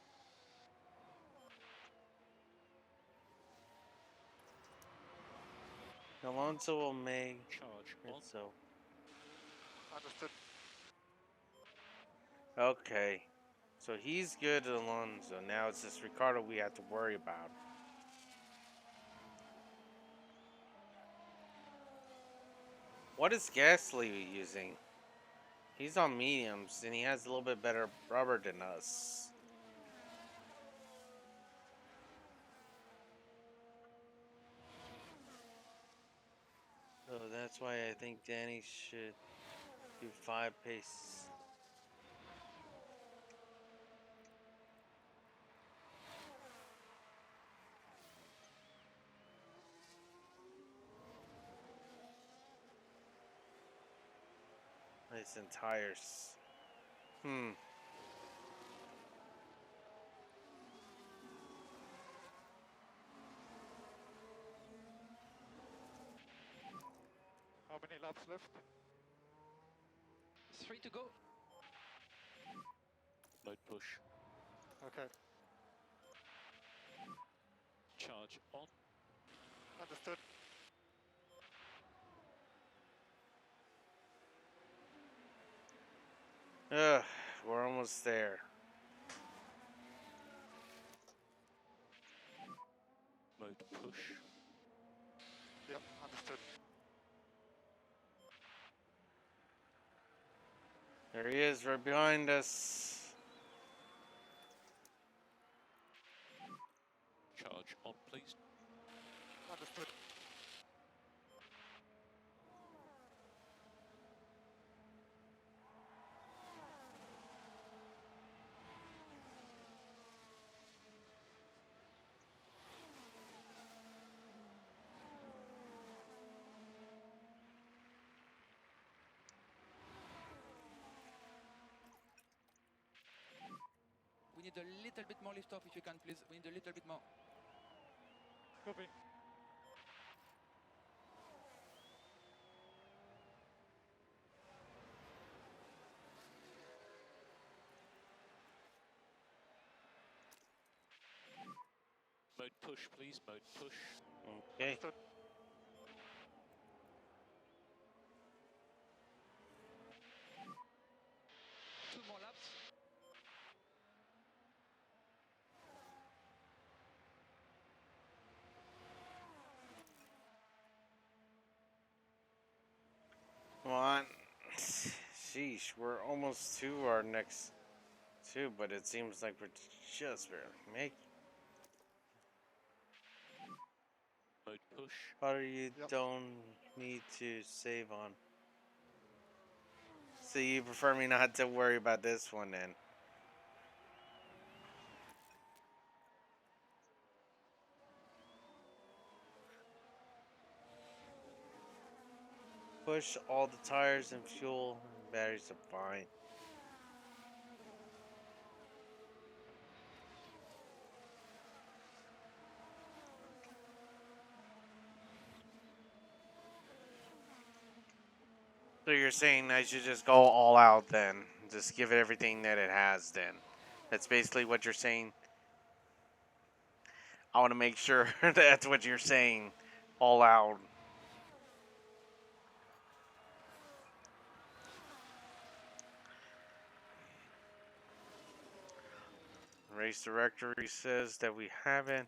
Alonso will make Charge it on. so. Understood. Okay. So he's good, Alonso. Now it's just Ricardo we have to worry about. What is Gasly using? He's on mediums and he has a little bit better rubber than us. So that's why I think Danny should do 5 pace. Nice and tires. Hmm. How many laps left? 3 to go. Mode push. Okay. Charge on. Understood. Ugh, we're almost there. Mode push. Yep, understood. There he is, right behind us. Charge on, please. Understood. We need a little bit more lift off if you can, please. We need a little bit more. Copy. Mode push, please. Mode push. Okay. Understood. Two more laps. Come on. Sheesh, we're almost to our next two, but it seems like we're just barely making. Mode push. Or you Yep. don't need to save on. So you prefer me not to worry about this one then? Push all the tires and fuel. Batteries are fine. So you're saying I should just go all out then? Just give it everything that it has then? That's basically what you're saying? I want to make sure that's what you're saying. All out. Race directory says that we haven't.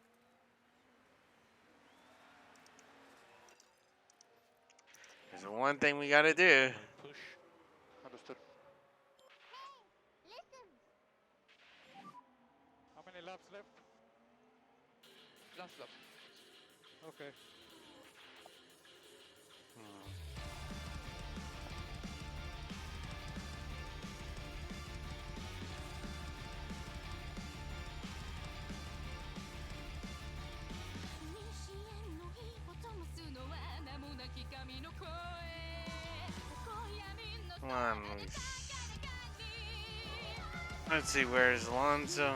There's the one thing we gotta do. Mode push. Understood. How many laps left? Last lap. Okay. Come on, Luis. Let's see, where's Alonso?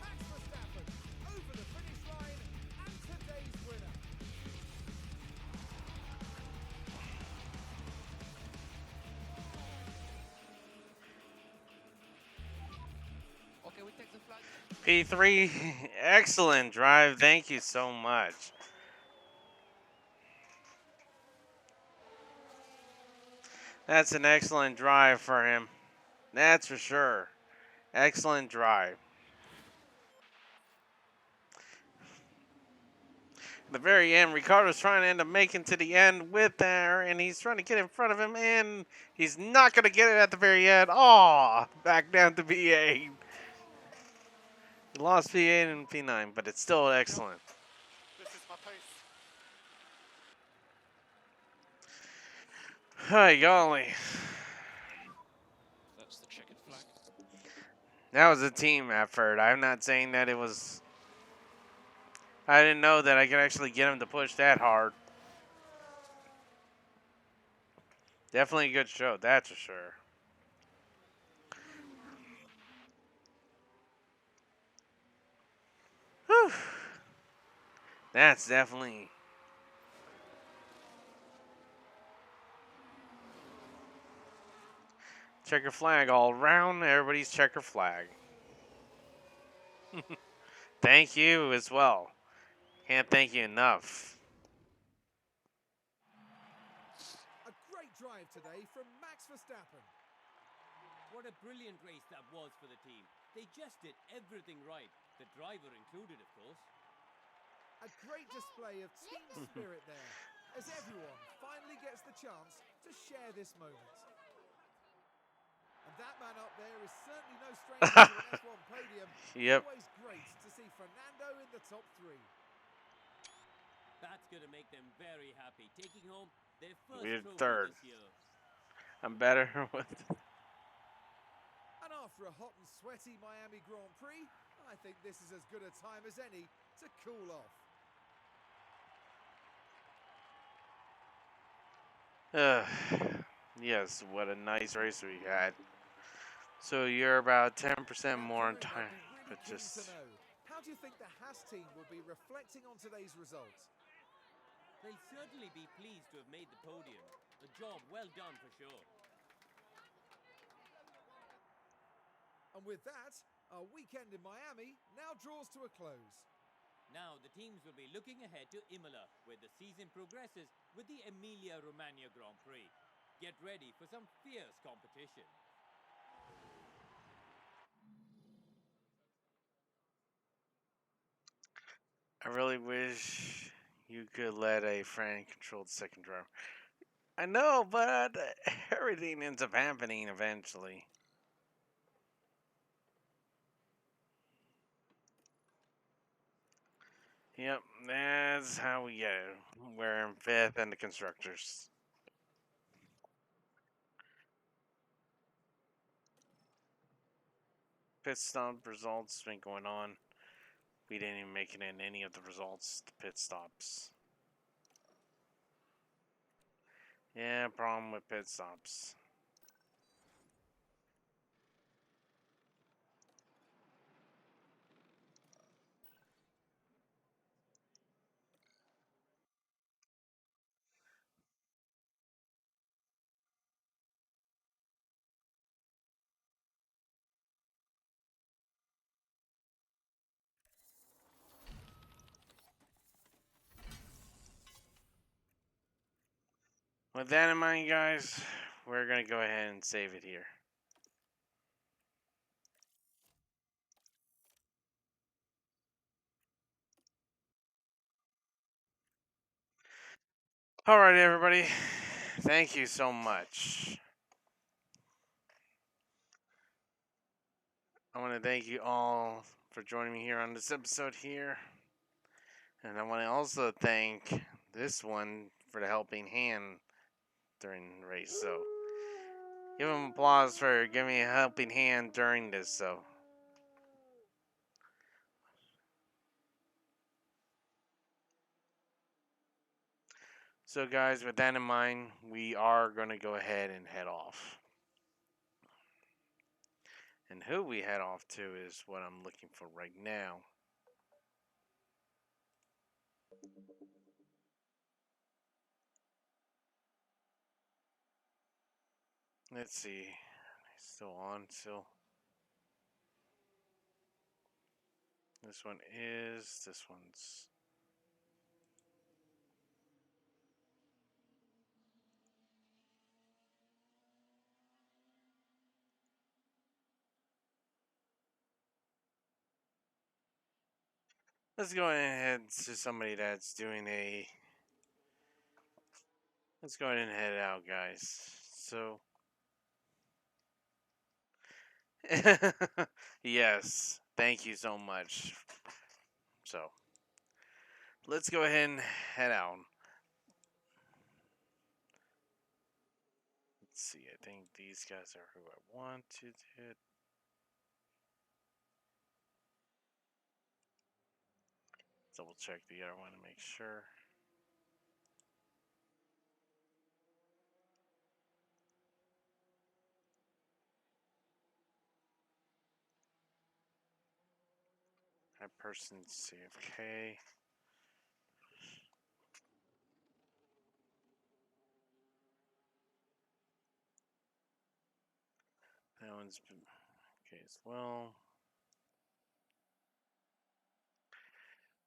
Max Verstappen over the finish line and today's winner. Okay, we take the flag. P3, excellent drive. Thank you so much. That's an excellent drive for him. That's for sure. Excellent drive. At the very end, Ricardo's trying to end up making to the end with there, and he's trying to get in front of him, and he's not going to get it at the very end. Oh, back down to V8. He lost V8 and V9, but it's still excellent. This is my pace. Hi, golly. That's the checkered flag. That was a team effort. I'm not saying that it was. I didn't know that I could actually get him to push that hard. Definitely a good show, that's for sure. Whew. That's definitely. Checker flag all around. Everybody's checker flag. Thank you as well. Can't thank you enough. A great drive today from Max Verstappen. What a brilliant race that was for the team. They just did everything right, the driver included, of course. A great display of team spirit there, as everyone finally gets the chance to share this moment. And that man up there is certainly no stranger to an F1 podium. Yep. Always great to see Fernando in the top 3. That's going to make them very happy, taking home their first We're trophy third. this year. I'm better with. And after a hot and sweaty Miami Grand Prix, I think this is as good a time as any to cool off. Yes, what a nice race we had. So you're about 10% Now, more in Kieran, time, I'd be really but keen to just know, how do you think the Haas team will be reflecting on today's results? They'll certainly be pleased to have made the podium. A job well done for sure. And with that, our weekend in Miami now draws to a close. Now the teams will be looking ahead to Imola, where the season progresses with the Emilia-Romagna Grand Prix. Get ready for some fierce competition. I really wish you could let a friend control the second driver. I know, but everything ends up happening eventually. Yep, that's how we get it. We're in fifth and the constructors. Pit stop results been going on. We didn't even make it in any of the results, the pit stops. Yeah, problem with pit stops. With that in mind, guys, we're going to go ahead and save it here. All right, everybody. Thank you so much. I want to thank you all for joining me here on this episode here. And I want to also thank this one for the helping hand during the race. So give him applause for giving me a helping hand during this. So guys, with that in mind, we are going to go ahead and head off. And who we head off to is what I'm looking for right now. Let's see. Still on, still. This one is. This one's. Let's go ahead to somebody that's doing a. Let's go ahead and head out, guys. So. Yes, thank you so much. So, let's go ahead and head out. Let's see, I think these guys are who I want to do it. Double check the other one to make sure. That person's CFK. That one's been okay as well.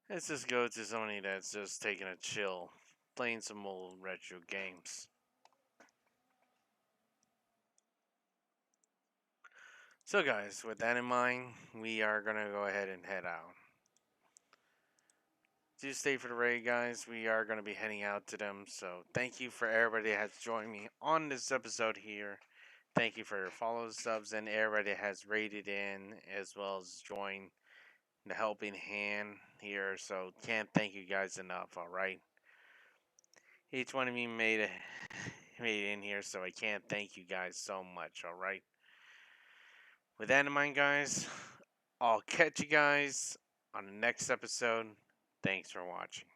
Let's just go to somebody that's just taking a chill, playing some old retro games. So, guys, with that in mind, we are gonna go ahead and head out. Do stay for the raid, guys. We are going to be heading out to them. So thank you for everybody that has joined me on this episode here. Thank you for your follows, subs, and everybody that has raided in as well as joined the helping hand here. So can't thank you guys enough. All right, each one of you made made it in here, so I can't thank you guys so much. All right. With that in mind, guys, I'll catch you guys on the next episode. Thanks for watching.